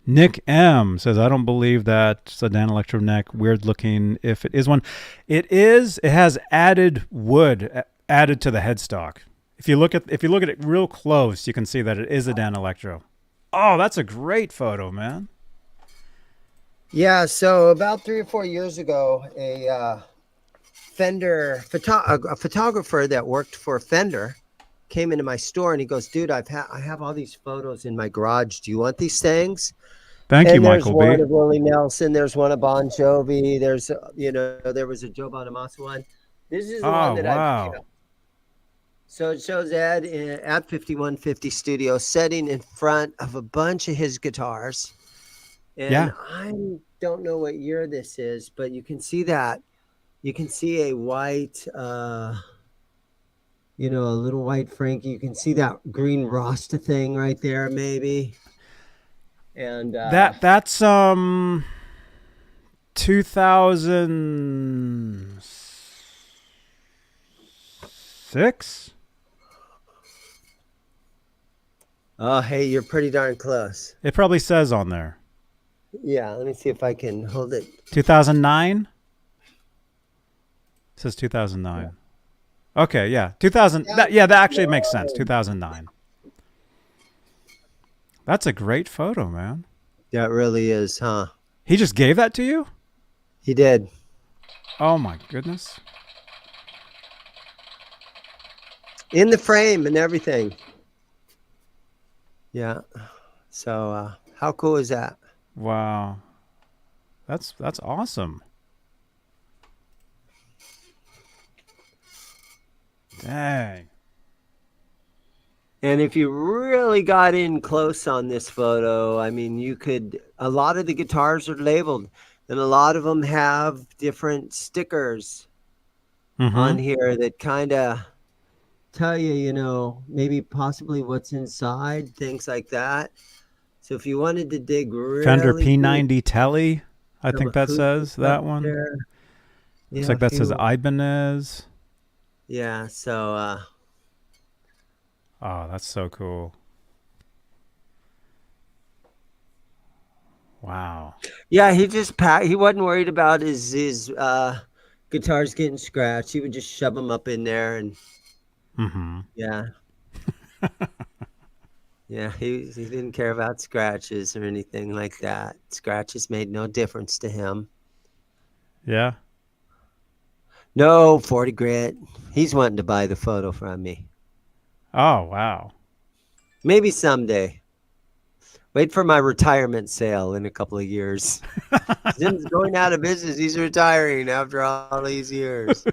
Nick M says, I don't believe that's a Dan Electro neck. Weird looking if it is one. It is. It has added wood added to the headstock. If you look at it real close, you can see that it is a Dan Electro. Oh, that's a great photo, man. Yeah, so about 3 or 4 years ago, a photographer that worked for Fender came into my store and he goes, dude, I have all these photos in my garage. Do you want these things? Thank you, Michael B. There's one of Willie Nelson. There's one of Bon Jovi. There's, there was a Joe Bonamassa one. This is the one that I picked up. So it shows Ed at 5150 Studio sitting in front of a bunch of his guitars. And I don't know what year this is, but you can see that. You can see a white, a little white Frankie. You can see that green Rasta thing right there, maybe. And that's 2006. Oh, hey, you're pretty darn close. It probably says on there. Yeah, let me see if I can hold it. 2009? It says 2009. Okay, yeah. 2000. That actually makes sense. 2009. That's a great photo, man. That really is, huh? He just gave that to you? He did. Oh, my goodness. In the frame and everything. Yeah. So how cool is that? Wow. That's awesome. Dang. And if you really got in close on this photo, I mean, a lot of the guitars are labeled and a lot of them have different stickers on here that kind of tell you, maybe possibly what's inside, things like that. So if you wanted to dig really Fender P90 Telly, I think that says that one. There. Looks like that says Ibanez. Yeah, so oh, that's so cool. Wow. Yeah, he wasn't worried about his guitars getting scratched. He would just shove them up in there and yeah. Yeah, he didn't care about scratches or anything like that. Scratches made no difference to him. Yeah. No, 40 grit. He's wanting to buy the photo from me. Oh, wow. Maybe someday. Wait for my retirement sale in a couple of years. Zim's going out of business. He's retiring after all these years.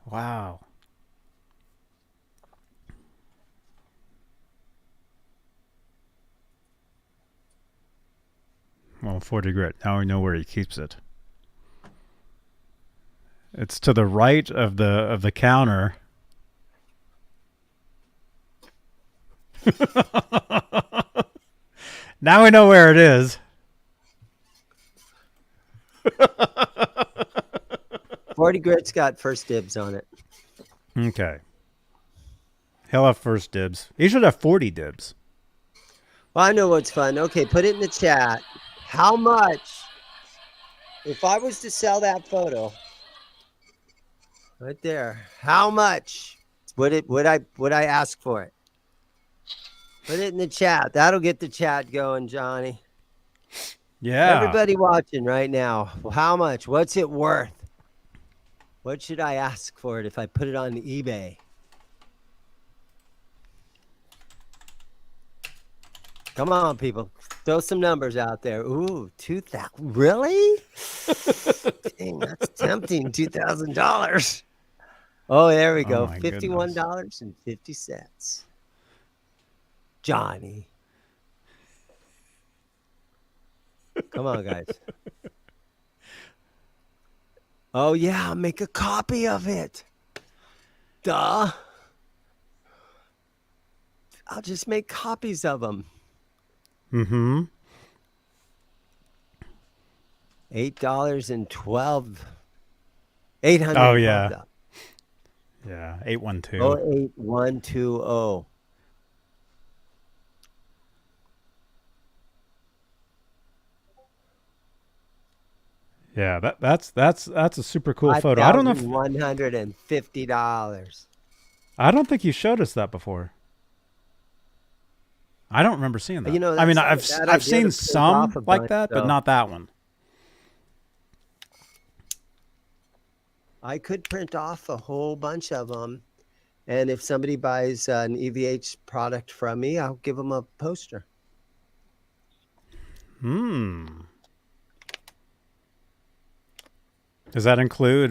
Wow. Well, 40 grit. Now we know where he keeps it. It's to the right of the counter. Now we know where it is. 40 grit's got first dibs on it. Okay. He'll have first dibs. He should have 40 dibs. Well, I know what's fun. Okay, put it in the chat. How much, if I was to sell that photo right there, how much would I ask for it? Put it in the chat. That'll get the chat going, Johnny. Yeah. Everybody watching right now, how much? What's it worth? What should I ask for it if I put it on eBay? Come on, people. Throw some numbers out there. Ooh, 2,000. Really? Dang, that's tempting. $2,000. Oh, there we go. $51.50. Johnny. Come on, guys. Oh, yeah. I'll make a copy of it. Duh. I'll just make copies of them. Mm-hmm. $8.12. 800. Oh, yeah. Yeah, 812. 08120. Yeah, that's a super cool photo. I don't know if $150. I don't think you showed us that before. I don't remember seeing that. You know, I mean, that's I've seen some like that, but not that one. I could print off a whole bunch of them, and if somebody buys an EVH product from me, I'll give them a poster. Does that include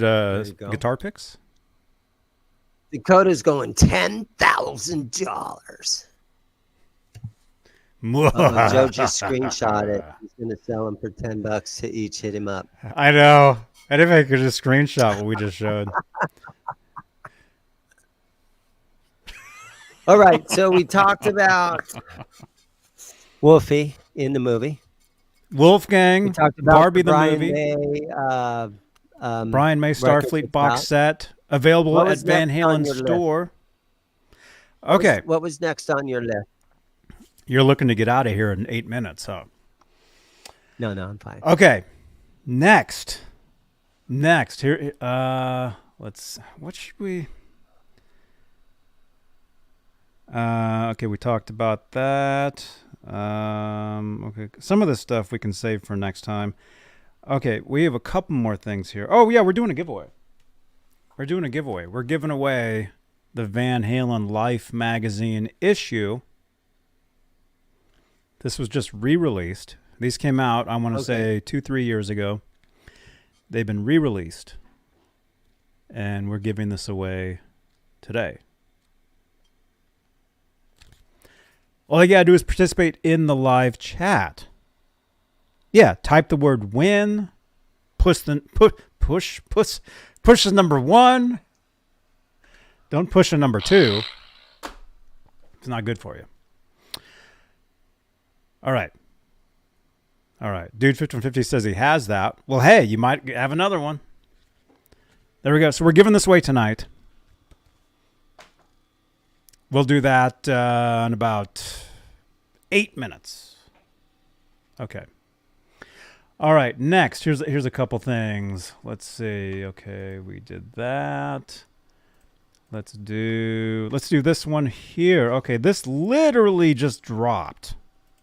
guitar picks? Dakota's going $10,000. Joe just screenshot it. He's going to sell them for $10 to each. Hit him up. I know. I didn't think I could just screenshot what we just showed. All right, so we talked about Wolfie in the movie. Wolfgang, We talked about Barbie the Brian movie, May, Brian May Starfleet box set available What at was Van next on Halen your list? store. Okay, What was next on your list? you're looking to get out of here in 8 minutes, huh? No, I'm fine. Okay, next here. What should we? Okay, we talked about that. Okay, some of this stuff we can save for next time. Okay, we have a couple more things here. Oh yeah, we're doing a giveaway. We're giving away the Van Halen Life magazine issue. This was just re-released. These came out, I want to say 2-3 years ago. They've been re-released, and we're giving this away today. All you gotta do is participate in the live chat. Yeah, type the word "win," push the number 1. Don't push the number 2. It's not good for you. All right. Dude 5150 says he has that. Well, hey, you might have another one. There we go. So we're giving this away tonight. We'll do that in about 8 minutes. Okay. All right. Next, here's a couple things. Let's see. Okay, we did that. Let's do this one here. Okay, this literally just dropped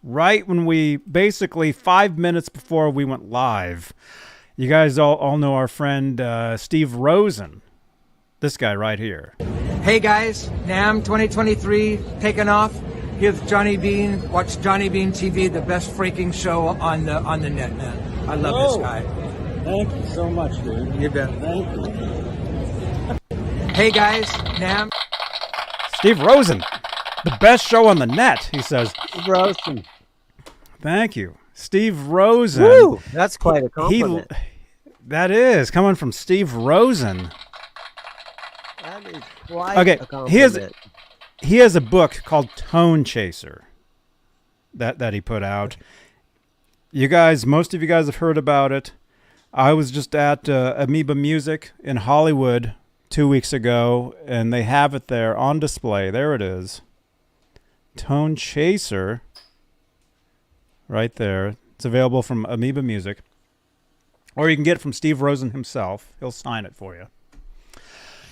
right when we basically 5 minutes before we went live. You guys all know our friend Steve Rosen. This guy right here. Hey guys, NAMM 2023 taking off. Here's Johnny Beane. Watch Johnny Beane TV, the best freaking show on the net, man. I love this guy. Thank you so much, dude. You bet. Thank you. Hey guys, NAMM. Steve Rosen, the best show on the net, he says. Rosen. Thank you. Steve Rosen. Woo! That's quite a compliment. That is coming from Steve Rosen. That is quite Okay, a compliment. he has a book called Tone Chaser that he put out. Most of you guys have heard about it. I was just at Amoeba Music in Hollywood 2 weeks ago, and they have it there on display. There it is. Tone Chaser. Right there. It's available from Amoeba Music. Or you can get it from Steve Rosen himself. He'll sign it for you.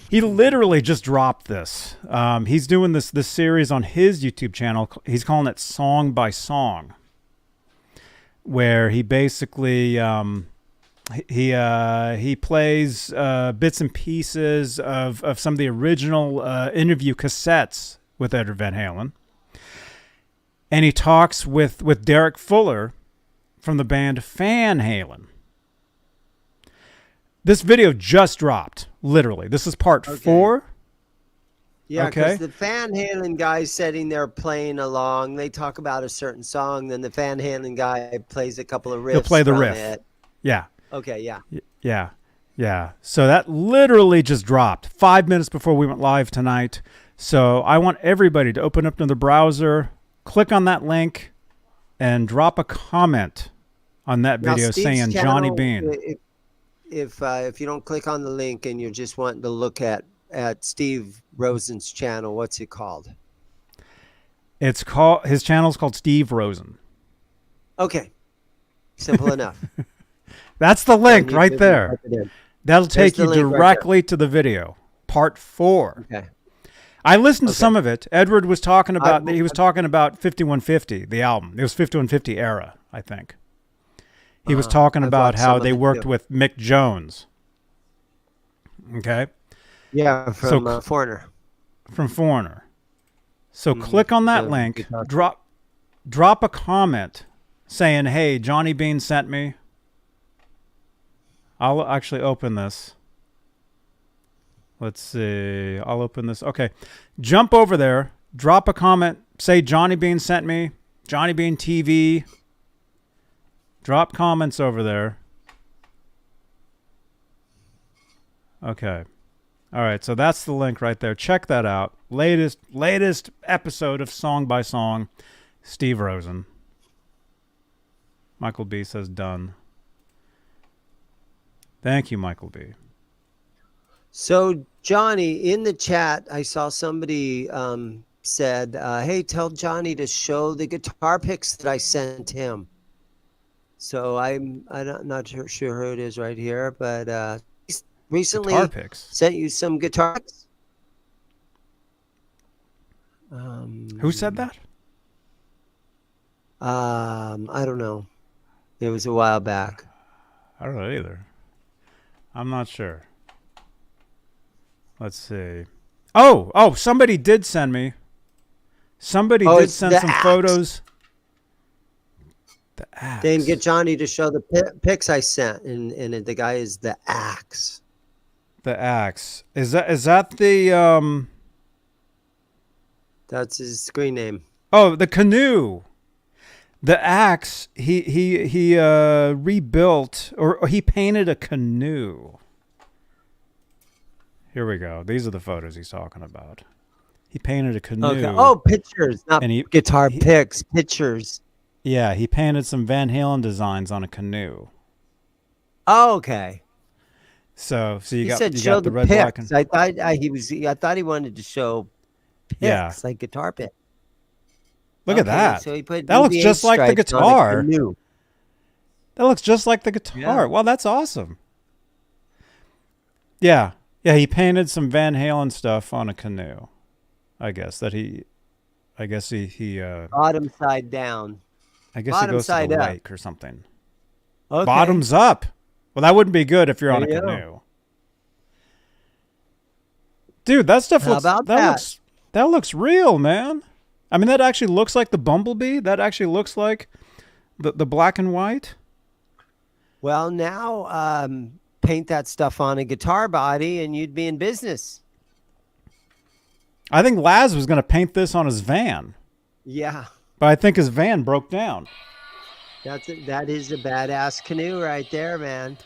He literally just dropped this. He's doing this series on his YouTube channel. He's calling it Song by Song, where he basically he plays bits and pieces of some of the original interview cassettes with Eddie Van Halen, and he talks with Derek Fuller from the band Van Halen. This video just dropped, literally. This is part 4. Yeah, okay. because the Van Halen guy's sitting there playing along. They talk about a certain song, then the Van Halen guy plays a couple of riffs. He'll play the from riff. It. Yeah. Okay, yeah. Yeah. Yeah. So that literally just dropped 5 minutes before we went live tonight. So I want everybody to open up another browser, click on that link, and drop a comment on that video saying Johnny Beane. If you don't click on the link and you're just wanting to look at Steve Rosen's channel, what's it called? His channel's called Steve Rosen. Okay. Simple enough. That's the link right there. That'll take you directly to the video. Part 4. Okay. I listened to some of it. Edward was talking about, he was talking about 5150, the album. It was 5150 era, I think. He was talking about how they worked with Mick Jones. Okay? Yeah, from Foreigner. From Foreigner. So click on that link, drop a comment saying, hey, Johnny Beane sent me. I'll actually open this. Let's see. I'll open this. Okay. Jump over there. Drop a comment. Say Johnny Beane sent me. Johnny Beane TV. Drop comments over there. Okay. All right. So that's the link right there. Check that out. Latest episode of Song by Song. Steve Rosen. Michael B says done. Thank you, Michael B. So, Johnny, in the chat, I saw somebody said, hey, tell Johnny to show the guitar picks that I sent him. So I'm not sure who it is right here, but he's recently sent you some guitar picks. Who said that? I don't know. It was a while back. I don't know either. I'm not sure. Let's see. Oh, somebody did send me. Somebody did send some photos. The Axe. They didn't get Johnny to show the pics I sent, and the guy is the Axe. The Axe. Is that the That's his screen name. Oh, the Canoe. The Axe. He rebuilt or he painted a canoe. Here we go. These are the photos he's talking about. He painted a canoe. Okay. Oh, pictures, not guitar picks. Pictures. Yeah, he painted some Van Halen designs on a canoe. Oh, okay. So you got the red, black, and I thought he wanted to show picks, like guitar picks. Look at that. So he put that looks just like the guitar. That looks just like the guitar. Yeah. Well, that's awesome. Yeah. Yeah, he painted some Van Halen stuff on a canoe. I guess he bottom side down. I guess he goes to the lake or something. Okay. Bottoms up. Well, that wouldn't be good if you're on a canoe. Dude, that stuff looks real, man. I mean, that actually looks like the Bumblebee. That actually looks like the black and white. Well, now paint that stuff on a guitar body and you'd be in business. I think Laz was going to paint this on his van. Yeah. But I think his van broke down. That is a badass canoe right there, man.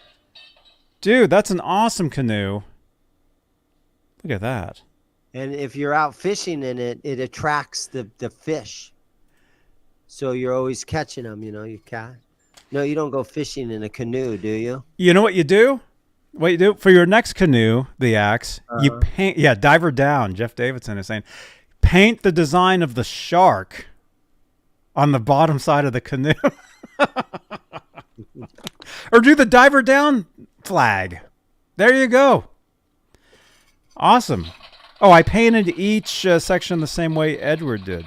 Dude, that's an awesome canoe. Look at that. And if you're out fishing in it, it attracts the fish. So you're always catching them, you don't go fishing in a canoe, do you? You know what you do? What you do for your next canoe, the Axe, you paint. Yeah, Diver Down. Jeff Davidson is saying, paint the design of the shark on the bottom side of the canoe, or do the Diver Down flag. There you go. Awesome. Oh, I painted each section the same way Edward did.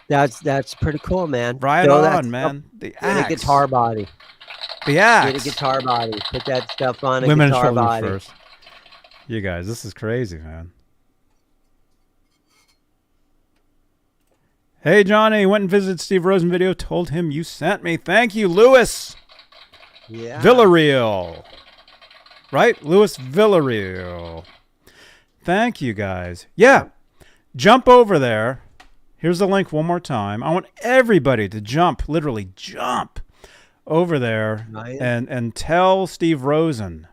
That's pretty cool, man. Right on, man. The Axe. The guitar body. The Axe. Get a guitar body. Put that stuff on a guitar body. First. You guys, this is crazy, man. Hey, Johnny, went and visited Steve Rosen video. Told him you sent me. Thank you, Louis. Yeah. Villarreal. Right? Louis Villarreal. Thank you, guys. Yeah. Jump over there. Here's the link one more time. I want everybody to jump, literally jump over there and tell Steve Rosen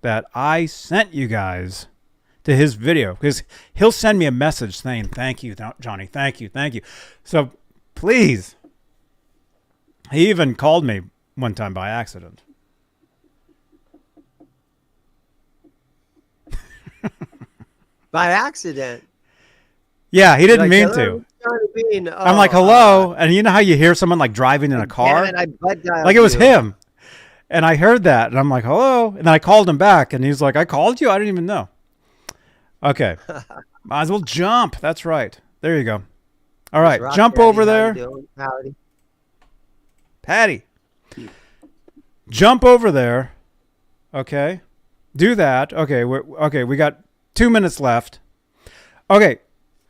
that I sent you guys to his video, because he'll send me a message saying, thank you, Johnny, thank you. So please. He even called me one time by accident. By accident? Yeah, he didn't mean to. Beane. Oh, I'm like, hello. And you know how you hear someone like driving in a car? Like it was him. And I heard that. And I'm like, hello. And then I called him back. And he's like, I called you? I didn't even know. Okay. Might as well jump. That's right. There you go. All right. Jump over there. Patty. Jump over there. Okay. Do that. Okay. We got 2 minutes left. Okay.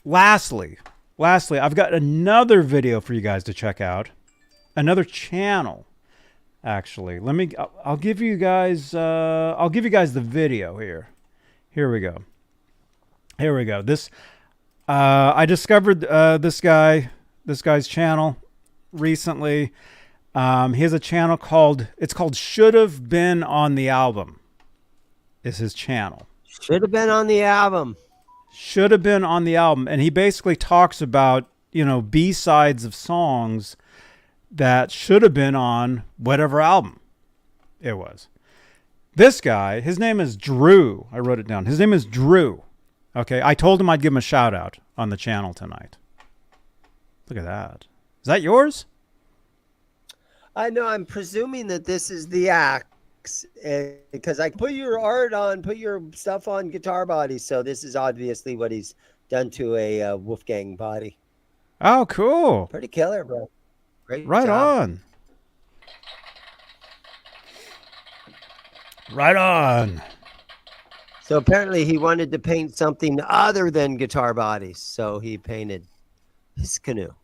Lastly, I've got another video for you guys to check out. Another channel, actually. I'll give you guys the video here. Here we go. This I discovered this guy's channel recently. He has a channel called Should Have Been on the Album. Is his channel. Should have been on the album. Should have been on the album. And he basically talks about, B-sides of songs that should have been on whatever album it was. This guy, his name is Drew. I wrote it down. His name is Drew. Okay, I told him I'd give him a shout out on the channel tonight. Look at that. Is that yours? I know. I'm presuming that this is the axe because I put your art on, put your stuff on guitar body. So this is obviously what he's done to a Wolfgang body. Oh, cool. Pretty killer, bro. Great right job. on. Right on. So apparently he wanted to paint something other than guitar bodies. So he painted his canoe.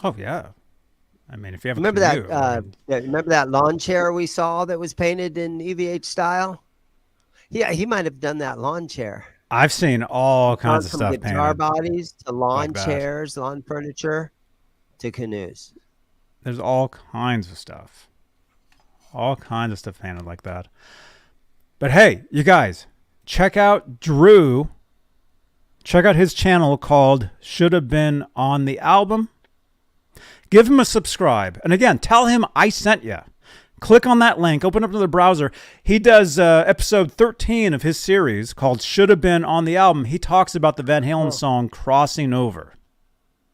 Oh, yeah. I mean, if you have remember a canoe, remember that lawn chair we saw that was painted in EVH style? Yeah, he might have done that lawn chair. I've seen all kinds of stuff painted. From guitar bodies to lawn chairs, lawn furniture, to canoes. There's all kinds of stuff. All kinds of stuff painted like that. But hey, you guys, check out Drew. Check out his channel called Should Have Been on the Album. Give him a subscribe. And again, tell him I sent you. Click on that link. Open up another browser. He does episode 13 of his series called Should Have Been on the Album. He talks about the Van Halen song Crossing Over.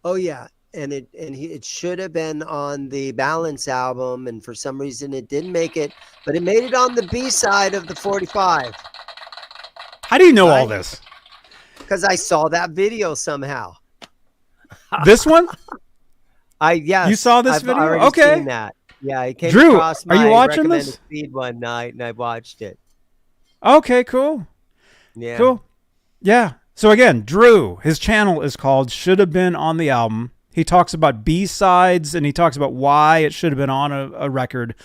Oh, yeah. And it should have been on the Balance album. And for some reason, it didn't make it. But it made it on the B-side of the 45. How do you know all this? Because I saw that video somehow. This one? Yes. You saw this video? Already okay. Seen that. Yeah, it came Drew, across my are you watching this? feed one night, and I watched it. Okay, cool. Yeah. Cool. Yeah. So again, Drew, his channel is called Should Have Been on the Album. He talks about B-sides, and he talks about why it should have been on a record.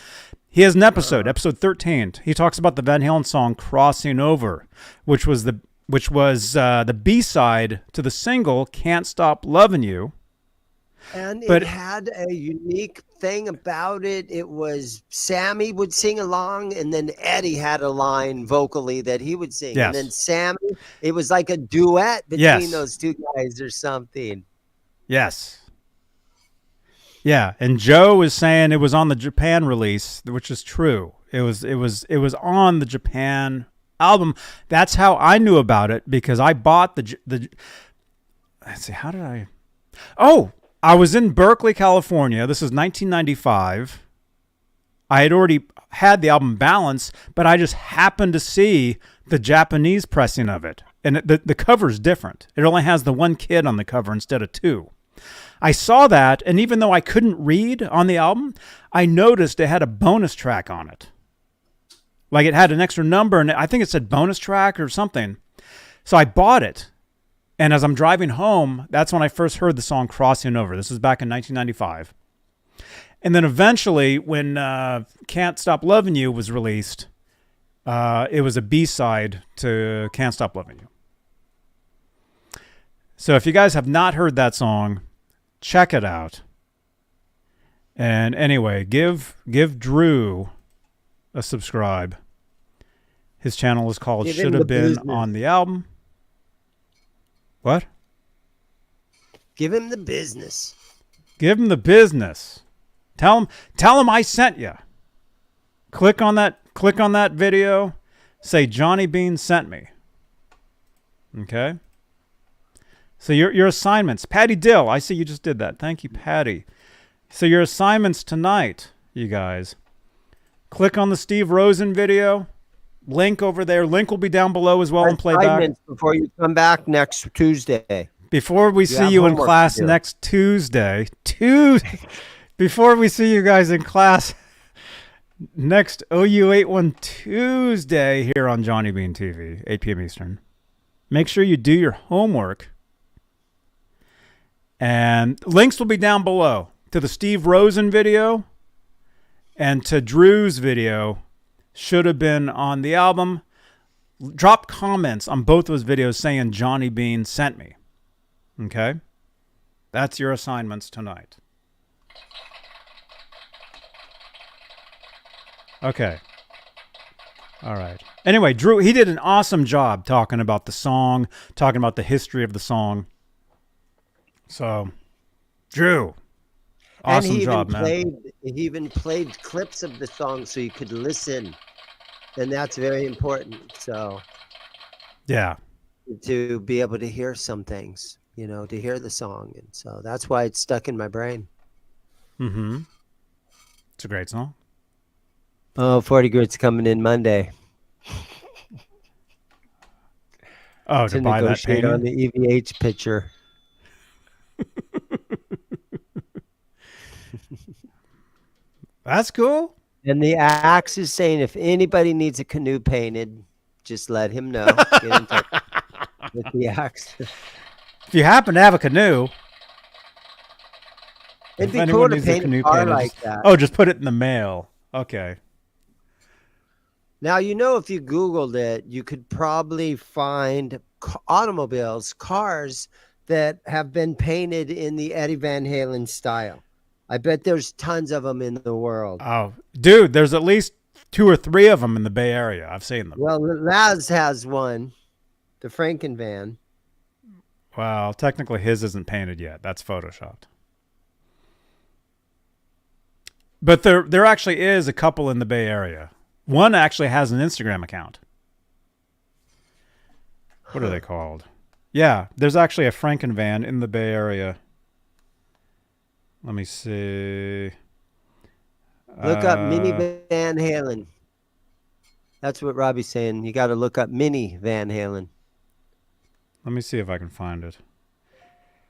He has an episode 13. He talks about the Van Halen song Crossing Over, which was the B-side to the single Can't Stop Lovin' You. And it had a unique thing about it. It was Sammy would sing along, and then Eddie had a line vocally that he would sing. Yes. And then Sammy, it was like a duet between those two guys or something. Yes. Yeah, and Joe is saying it was on the Japan release, which is true. It was on the Japan album. That's how I knew about it, because I bought the let's see, how did I? Oh, I was in Berkeley, California. This is 1995. I had already had the album Balance, but I just happened to see the Japanese pressing of it. And the cover's different. It only has the one kid on the cover instead of two. I saw that, and even though I couldn't read on the album, I noticed it had a bonus track on it. Like it had an extra number, and I think it said bonus track or something. So I bought it. And as I'm driving home, that's when I first heard the song Crossing Over. This was back in 1995. And then eventually, when Can't Stop Lovin' You was released, it was a B-side to Can't Stop Lovin' You. So if you guys have not heard that song, check it out. And anyway, give Drew a subscribe. His channel is called Give him Should the Have Been business. on the Album. What? Give him the business. Give him the business. Tell him I sent you. Click on that video. Say Johnny Beane sent me. Okay? So your assignments. Patty Dill, I see you just did that. Thank you, Patty. So your assignments tonight, you guys. Click on the Steve Rosen video. Link over there. Link will be down below as well in playback. Assignments before you come back next Tuesday. Before we see you in class next Tuesday. Before we see you guys in class next OU81 Tuesday here on Johnny Beane TV, 8 p.m. Eastern. Make sure you do your homework. And links will be down below to the Steve Rosen video and to Drew's video. Should Have Been on the Album. Drop comments on both those videos saying Johnny Beane sent me. Okay? That's your assignments tonight. Okay. All right. Anyway, Drew, he did an awesome job talking about the song, talking about the history of the song. So, Drew, awesome job, man. He even played clips of the song so you could listen. And that's very important. So, yeah. To be able to hear some things, you know, to hear the song. And so that's why it's stuck in my brain. Mm-hmm. It's a great song. Oh, 40 Grit's coming in Monday. Oh, to buy that painting? On the EVH picture. That's cool. And the Axe is saying if anybody needs a canoe painted, just let him know. Get in touch with the Axe. If you happen to have a canoe, it'd be cool to paint a car like that. Oh, just put it in the mail. Okay. Now, you know, if you Googled it, you could probably find automobiles, cars that have been painted in the Eddie Van Halen style. I bet there's tons of them in the world. Oh, dude, there's at least 2 or 3 of them in the Bay Area. I've seen them. Well, Laz has one, the Franken van. Well, technically his isn't painted yet. That's photoshopped. But there actually is a couple in the Bay Area. One actually has an Instagram account. What are they called? Yeah, there's actually a Franken van in the Bay Area. Let me see. Look up Mini Van Halen. That's what Robbie's saying. You got to look up Mini Van Halen. Let me see if I can find it.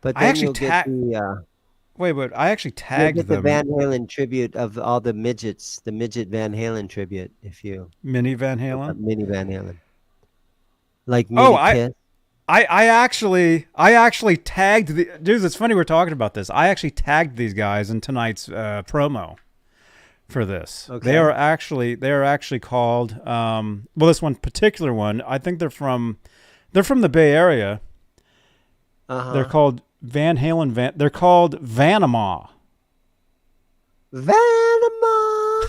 But then you'll get the... Wait, but I actually tagged them. The Van Halen tribute of all the midgets, the midget Van Halen tribute. If you Mini Van Halen, Mini Van Halen, like Mini Kiss. I actually tagged the dudes. It's funny we're talking about this. I actually tagged these guys in tonight's promo for this. Okay. They are actually called. Well, this one particular one, I think they're from the Bay Area. They're called Van Halen. They're called Vanama. Vanama.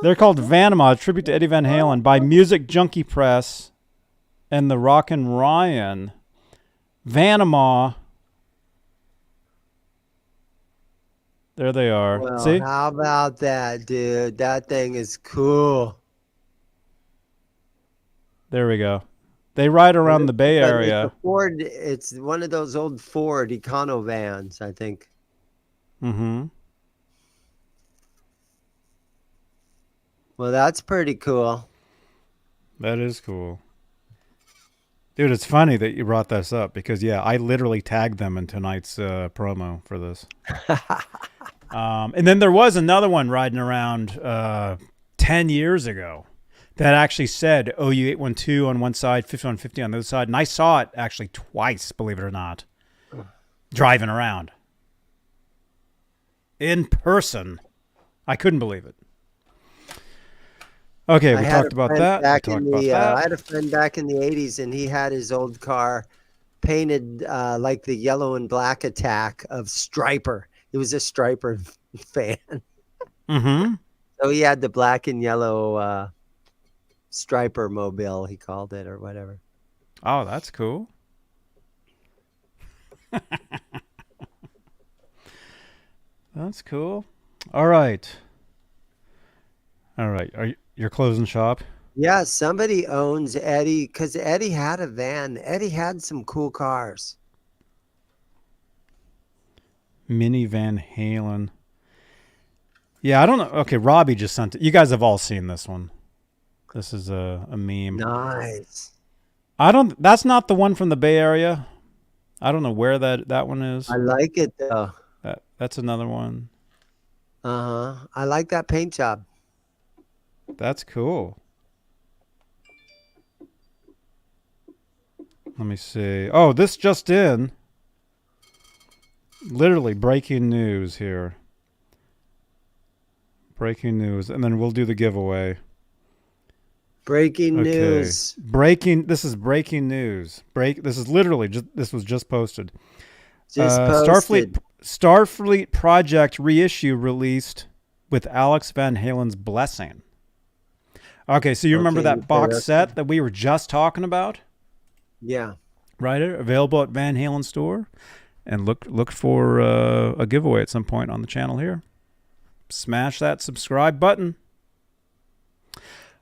They're called Vanama, a tribute to Eddie Van Halen by Music Junkie Press and the Rockin' Ryan. Vanama. There they are. Well, see? How about that, dude? That thing is cool. There we go. They ride around the Bay Area. It's one of those old Ford Econo vans, I think. Mm-hmm. Well, that's pretty cool. That is cool. Dude, it's funny that you brought this up because, yeah, I literally tagged them in tonight's promo for this. And then there was another one riding around 10 years ago that actually said OU812 on one side, 5150 on the other side. And I saw it actually twice, believe it or not, driving around. In person. I couldn't believe it. Okay, we talked about that. I had a friend back in the 80s, and he had his old car painted like the yellow and black attack of Striper. It was a Striper fan. Mm-hmm. So he had the black and yellow striper mobile, he called it, or whatever. Oh, that's cool. That's cool. All right. You're closing shop? Yeah, somebody owns Eddie, because Eddie had a van. Eddie had some cool cars. Mini Van Halen. Yeah, I don't know. Okay, Robbie just sent it. You guys have all seen this one. This is a meme. Nice. That's not the one from the Bay Area. I don't know where that one is. I like it, though. That's another one. Uh-huh. I like that paint job. That's cool. Let me see. Oh, this just in. Literally breaking news here. Breaking news. And then we'll do the giveaway. Breaking news. This is breaking news. This is literally this was just posted. Posted. Starfleet Project reissue released with Alex Van Halen's blessing. Okay, so you remember that box set that we were just talking about? Yeah. Right, available at Van Halen store, and look for a giveaway at some point on the channel here. Smash that subscribe button.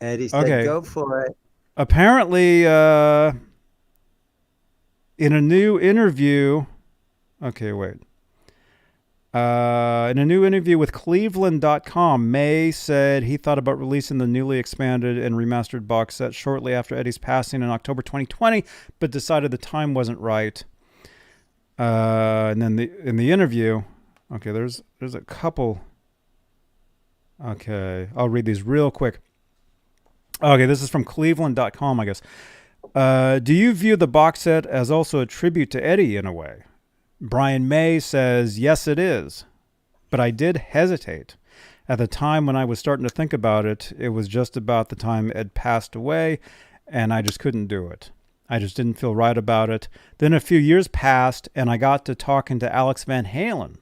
Eddie said, "Go for it." Apparently, in a new interview, in a new interview with Cleveland.com, May said he thought about releasing the newly expanded and remastered box set shortly after Eddie's passing in October 2020, but decided the time wasn't right. And then in the interview, okay, there's a couple. Okay, I'll read these real quick. Okay, this is from Cleveland.com, I guess. Do you view the box set as also a tribute to Eddie in a way? Brian May says, yes, it is. But I did hesitate. At the time when I was starting to think about it, it was just about the time Ed passed away, and I just couldn't do it. I just didn't feel right about it. Then a few years passed, and I got to talking to Alex Van Halen,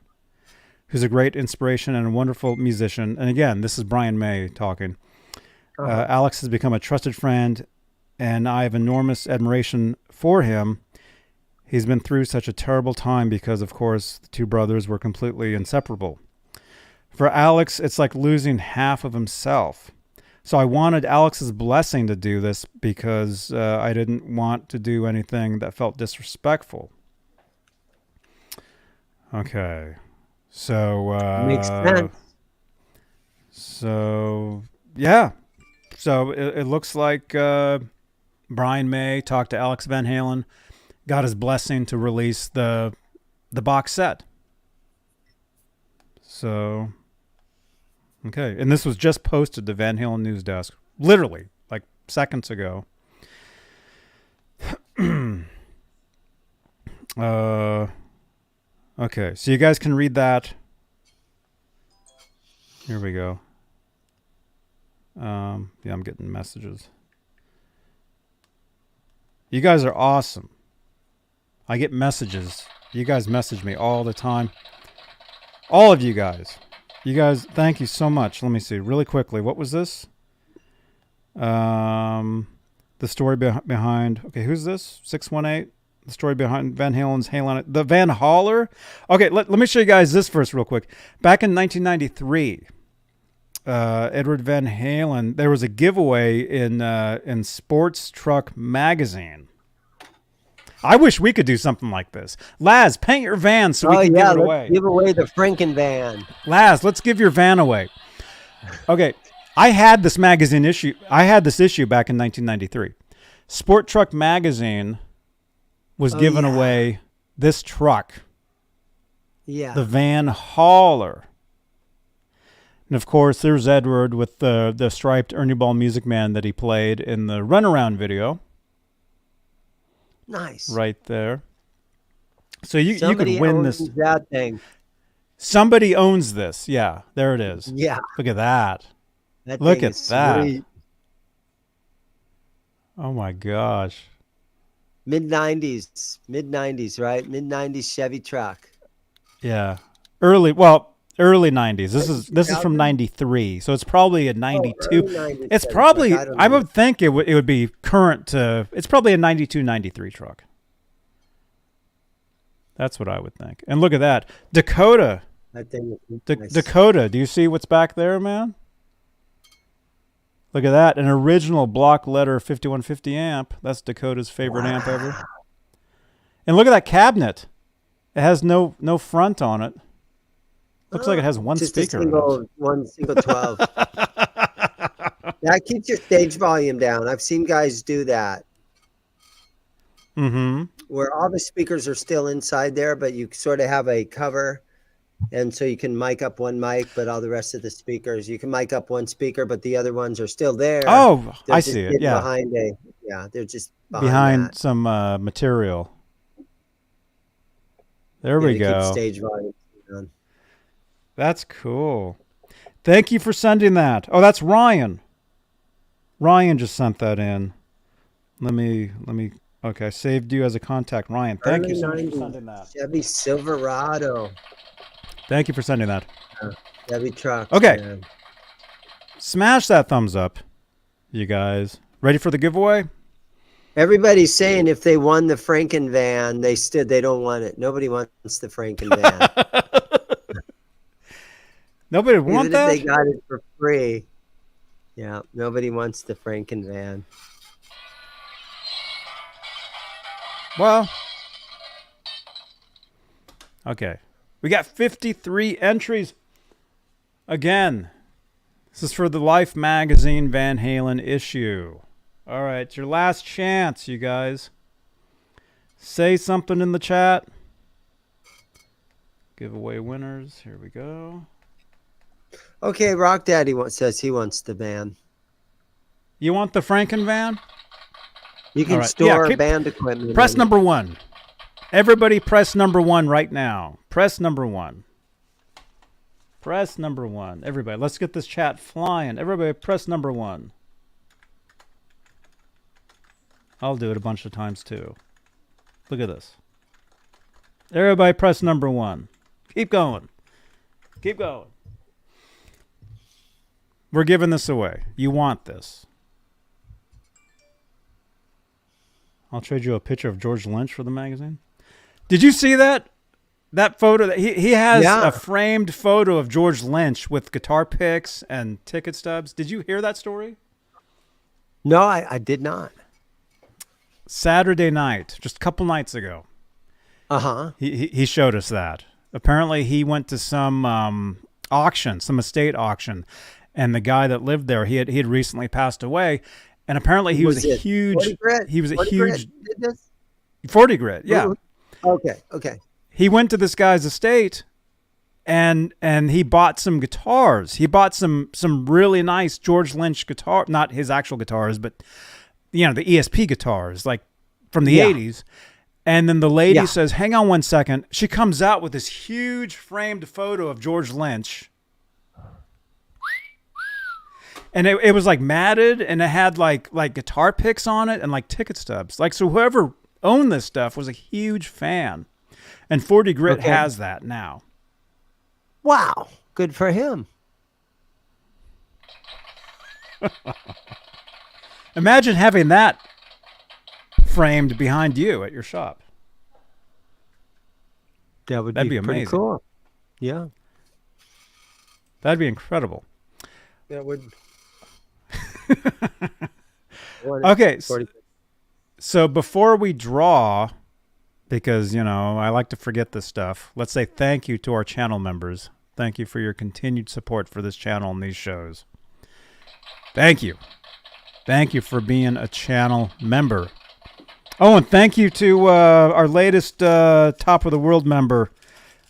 who's a great inspiration and a wonderful musician. And again, this is Brian May talking. Alex has become a trusted friend, and I have enormous admiration for him. He's been through such a terrible time because, of course, the two brothers were completely inseparable. For Alex, it's like losing half of himself. So I wanted Alex's blessing to do this because I didn't want to do anything that felt disrespectful. Okay. So... Makes sense. So, yeah. So it looks like Brian May talked to Alex Van Halen, got his blessing to release the box set. So, okay. And this was just posted to Van Halen News Desk, literally, like seconds ago. Okay, so you guys can read that. Here we go. Yeah, I'm getting messages. You guys are awesome. I get messages. You guys message me all the time. All of you guys. You guys, thank you so much. Let me see really quickly. What was this? The story behind. Okay, who's this? 618. The story behind Van Halen's Halen. The Van Haller. Okay, let me show you guys this first real quick. Back in 1993. Edward Van Halen, there was a giveaway in Sports Truck Magazine. I wish we could do something like this. Laz, paint your van so we can give it away. Give away the Franken van. Laz, let's give your van away. Okay, I had this magazine issue. I had this issue back in 1993. Sport Truck Magazine was giving away this truck. Yeah. The Van Haller. And of course, there's Edward with the striped Ernie Ball Music Man that he played in the Runaround video. Nice. Right there. So you could win this. That thing. Somebody owns this. Yeah, there it is. Yeah. Look at that. Look at that. Oh my gosh. Mid-90s, right? Mid-90s Chevy truck. Yeah. Early, well, Early 90s. This is from 93, so it's probably a 92. It's probably, I would think it would be current to, it's probably a 92, 93 truck. That's what I would think. And look at that. Dakota. I think Dakota, do you see what's back there, man? Look at that. An original block letter 5150 amp. That's Dakota's favorite amp ever. And look at that cabinet. It has no front on it. Looks like it has one speaker. One single 12. That keeps your stage volume down. I've seen guys do that. Mm-hmm. Where all the speakers are still inside there, but you sort of have a cover. And so you can mic up one mic, but all the rest of the speakers, you can mic up one speaker, but the other ones are still there. Oh, I see it. Yeah. They're just behind some material. There we go. Keep stage volume down. That's cool. Thank you for sending that. Oh, that's Ryan. Ryan just sent that in. Let me. Okay, I saved you as a contact, Ryan. Thank you so much for sending that. Chevy Silverado. Thank you for sending that. Chevy truck. Okay. Man. Smash that thumbs up, you guys. Ready for the giveaway? Everybody's saying if they won the Franken van, they don't want it. Nobody wants the Franken van. Nobody wants that? Even if they got it for free. Yeah, nobody wants the Franken van. Well, okay. We got 53 entries. Again, this is for the Life Magazine Van Halen issue. All right, it's your last chance, you guys. Say something in the chat. Giveaway winners. Here we go. Okay, Rock Daddy says he wants the van. You want the Franken van? You can store band equipment. Press number 1. Everybody press number 1 right now. Press number 1. Press number 1. Everybody, let's get this chat flying. Everybody press number 1. I'll do it a bunch of times too. Look at this. Everybody press number 1. Keep going. Keep going. We're giving this away. You want this. I'll trade you a picture of George Lynch for the magazine. Did you see that? That photo that he has a framed photo of George Lynch with guitar picks and ticket stubs. Did you hear that story? No, I did not. Saturday night, just a couple nights ago. Uh-huh. He showed us that. Apparently he went to some auction, some estate auction, and the guy that lived there, he had recently passed away, and apparently he was a huge 40 grit? He was a 40 huge grit did this? 40 grit, yeah. Okay. He went to this guy's estate and he bought some guitars. He bought some really nice George Lynch guitar, not his actual guitars, but the ESP guitars, like from the 80s. And then the lady says, "Hang on one second." She comes out with this huge framed photo of George Lynch. And it was like matted, and it had like guitar picks on it and like ticket stubs. Like, so whoever owned this stuff was a huge fan. And 40 Grit has that now. Wow. Good for him. Imagine having that framed behind you at your shop. That'd be pretty amazing. Cool. Yeah. That'd be incredible. That would. Okay. So before we draw, because, I like to forget this stuff, let's say thank you to our channel members. Thank you for your continued support for this channel and these shows. Thank you. Thank you for being a channel member. Oh, and thank you to our latest Top of the World member.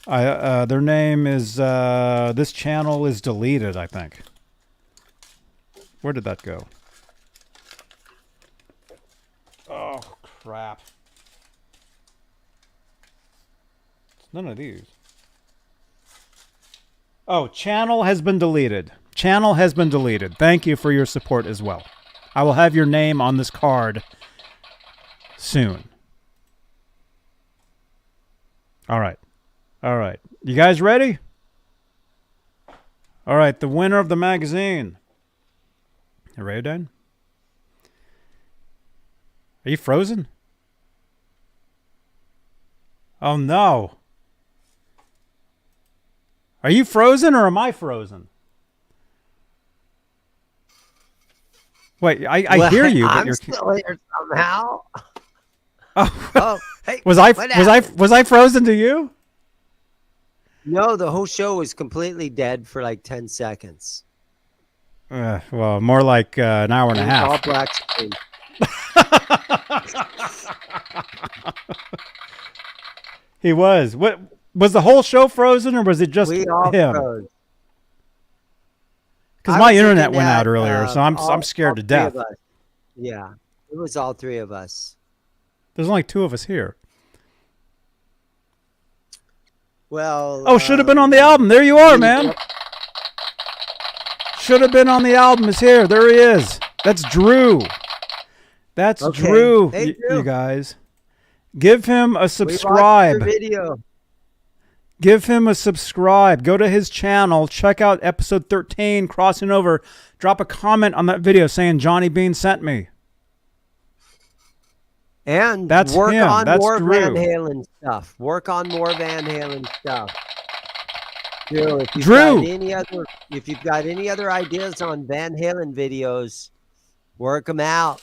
Their name is, this channel is deleted, I think. Where did that go? Oh, crap. It's none of these. Oh, channel has been deleted. Channel has been deleted. Thank you for your support as well. I will have your name on this card soon. All right. You guys ready? All right, the winner of the magazine. Are you done? Are you frozen? Oh, no. Are you frozen or am I frozen? Wait, I hear you, but I'm still here somehow. Oh, hey, was I frozen to you? No, the whole show was completely dead for like 10 seconds. Well, more like an hour and a half. All black screen. He was. What was the whole show frozen, or was it just We all him? froze. Because I my was internet thinking went that, out earlier, so I'm scared to three death. of us. Yeah, it was all three of us. There's only two of us here. Well, Oh, should have been on the album. There you are, man. Should have been on the album. Is here. There he is. That's Drew. That's Okay. Drew, Hey, Drew. you guys. Give him a We watched subscribe. your video. Give him a subscribe. Go to his channel. Check out episode 13, Crossing Over. Drop a comment on that video saying Johnny Beane sent me. And That's work him. on That's more Drew. Van Halen stuff. Work on more Van Halen stuff. Drew, if you've Drew. got any other ideas on Van Halen videos, work them out.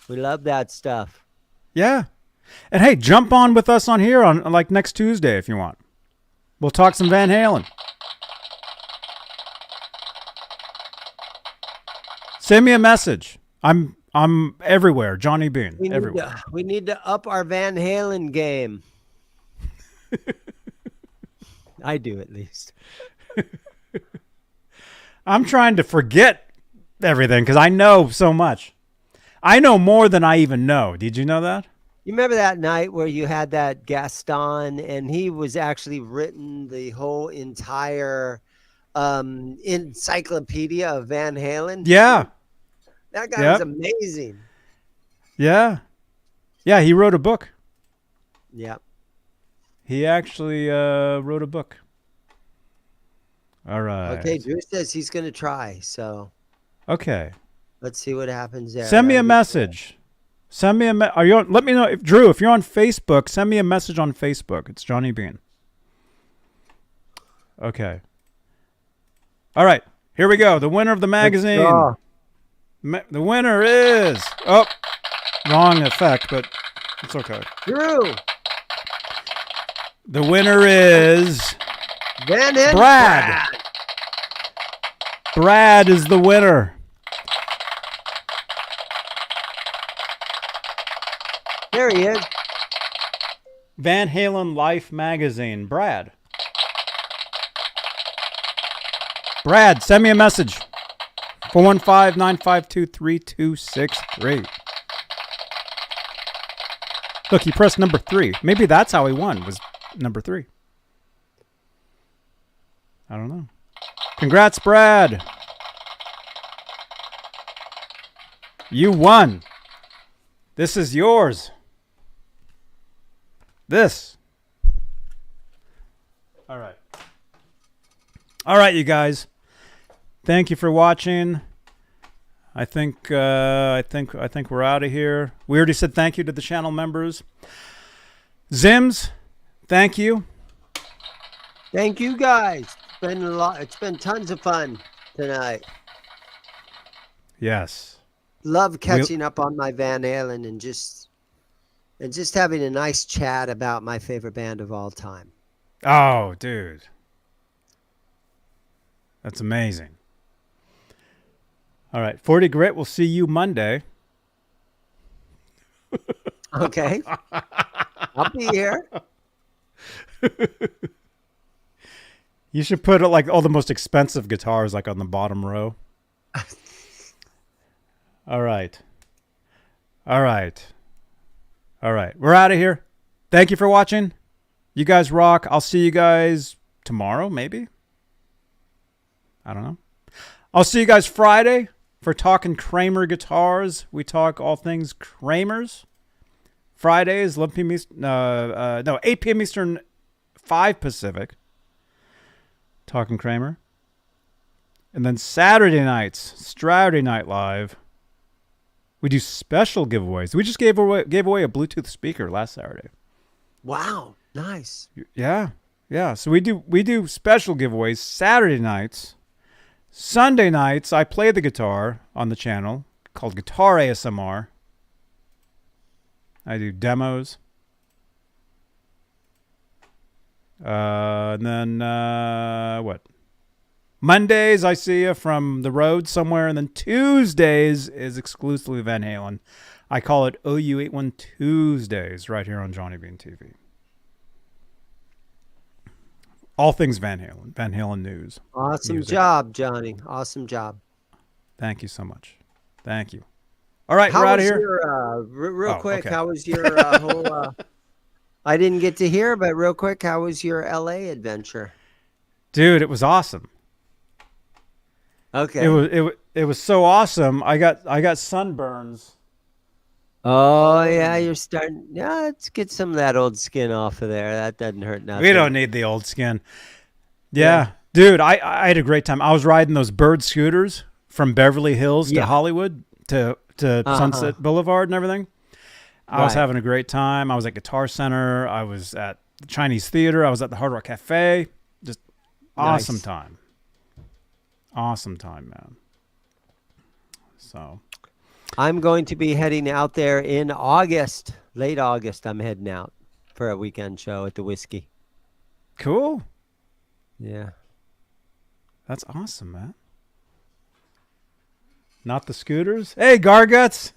We love that stuff. Yeah. And hey, jump on with us on here on like next Tuesday if you want. We'll talk some Van Halen. Send me a message. I'm everywhere. Johnny Beane. Everywhere. We need to up our Van Halen game. I do, at least. I'm trying to forget everything because I know so much. I know more than I even know. Did you know that? You remember that night where you had that Gaston, and he was actually written the whole entire encyclopedia of Van Halen? Yeah. That guy was amazing. Yeah. Yeah, he wrote a book. Yeah. He actually wrote a book. All right. Okay, Drew says he's going to try, so Okay. let's see what happens there. Send me a That'll be message. Send me a are you on, let me know if Drew, if you're on Facebook, send me a message on Facebook. It's Johnny Beane. Okay. All right. Here we go. The winner of the magazine. draw. The winner is wrong effect, but it's okay. Drew. The winner is Van Halen. Brad. Brad is the winner. There he is. Van Halen Life magazine. Brad, send me a message. 415-952-3263. Look, he pressed number 3. Maybe that's how he won, was number 3. I don't know. Congrats, Brad. You won. This is yours. This. All right. All right, you guys. Thank you for watching. I think we're out of here. We already said thank you to the channel members. Zims, thank you. Thank you, guys. It's been a lot. It's been tons of fun tonight. Yes. Love catching up on my Van Halen and just having a nice chat about my favorite band of all time. Oh, dude. That's amazing. All right. 40 Grit, we'll see you Monday. Okay. I'll be here. You should put like all the most expensive guitars like on the bottom row. All right. All right. All right. We're out of here. Thank you for watching. You guys rock. I'll see you guys tomorrow, maybe. I don't know. I'll see you guys Friday for Talking Kramer Guitars. We talk all things Kramers. Fridays, 8 p.m. Eastern, 5 Pacific. Talking Kramer. And then Saturday nights, Saturday Night Live, we do special giveaways. We just gave away a Bluetooth speaker last Saturday. Wow, nice. Yeah. So we do special giveaways Saturday nights. Sunday nights, I play the guitar on the channel called Guitar ASMR. I do demos. And then what? Mondays, I see you from the road somewhere. And then Tuesdays is exclusively Van Halen. I call it OU81 Tuesdays right here on Johnny Beane TV. All things Van Halen. Van Halen News. Awesome music. job, Johnny. Awesome job. Thank you so much. Thank you. All right, we're out of here. Real quick, okay. how was your whole... I didn't get to hear, but real quick, how was your LA adventure? Dude, it was awesome. Okay. It was so awesome. I got sunburns. Oh yeah, you're starting. Yeah, let's get some of that old skin off of there. That doesn't hurt nothing. We don't need the old skin. Yeah. Dude, I had a great time. I was riding those bird scooters from Beverly Hills to Hollywood to Sunset Boulevard and everything. I was having a great time. I was at Guitar Center. I was at the Chinese Theater. I was at the Hard Rock Cafe. Just awesome time. Awesome time, man. So I'm going to be heading out there in August, late August. I'm heading out for a weekend show at the Whiskey. Cool. Yeah. That's awesome, man. Not the scooters. Hey, Garguts.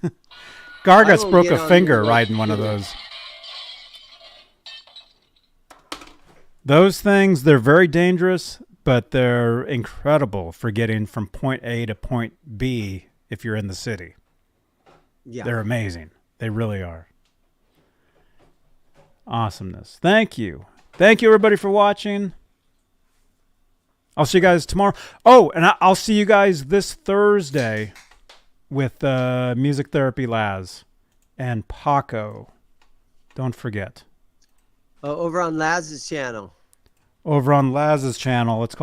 Garguts broke a finger riding one of those. Those things, they're very dangerous, but they're incredible for getting from point A to point B if you're in the city. Yeah. They're amazing. They really are. Awesomeness. Thank you. Thank you, everybody, for watching. I'll see you guys tomorrow. Oh, and I'll see you guys this Thursday with Music Therapy Laz and Paco. Don't forget. Over on Laz's channel. Over on Laz's channel. It's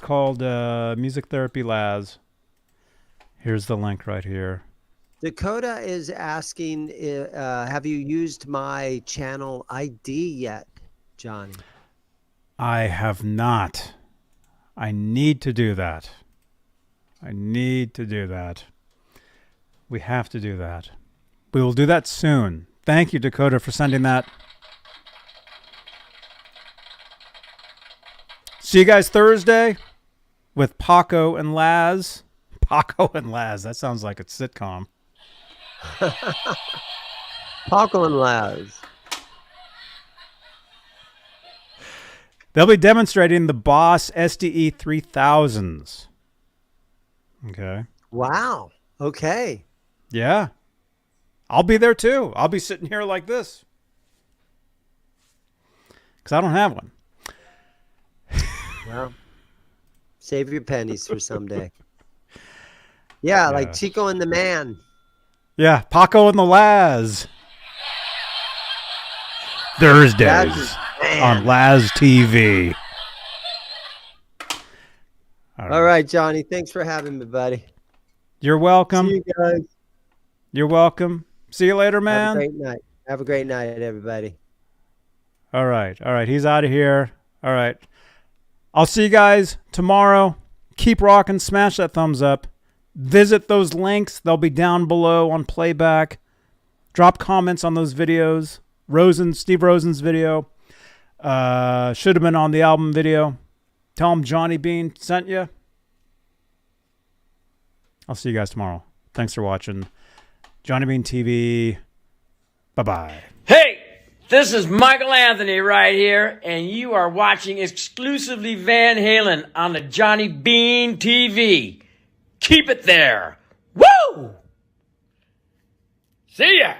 called Music Therapy Laz. Here's the link right here. Dakota is asking, have you used my channel ID yet, Johnny? I have not. I need to do that. We have to do that. We will do that soon. Thank you, Dakota, for sending that. See you guys Thursday with Paco and Laz. Paco and Laz. That sounds like a sitcom. Paco and Laz. They'll be demonstrating the Boss SDE 3000s. Okay. Wow. Okay. Yeah. I'll be there too. I'll be sitting here like this. Because I don't have one. Well, save your pennies for someday. Yeah, like Chico and the Man. Yeah, Paco and the Laz. Thursdays on Laz TV. All right, Johnny. Thanks for having me, buddy. You're welcome. See you guys. You're welcome. See you later, man. Have a great night. Have a great night, everybody. All right. He's out of here. All right. I'll see you guys tomorrow. Keep rocking. Smash that thumbs up. Visit those links. They'll be down below on playback. Drop comments on those videos. Steve Rosen's video. Should have been on the album video. Tell him Johnny Beane sent you. I'll see you guys tomorrow. Thanks for watching. Johnny Beane TV. Bye-bye. Hey, this is Michael Anthony right here, and you are watching exclusively Van Halen on the Johnny Beane TV. Keep it there. Woo! See ya!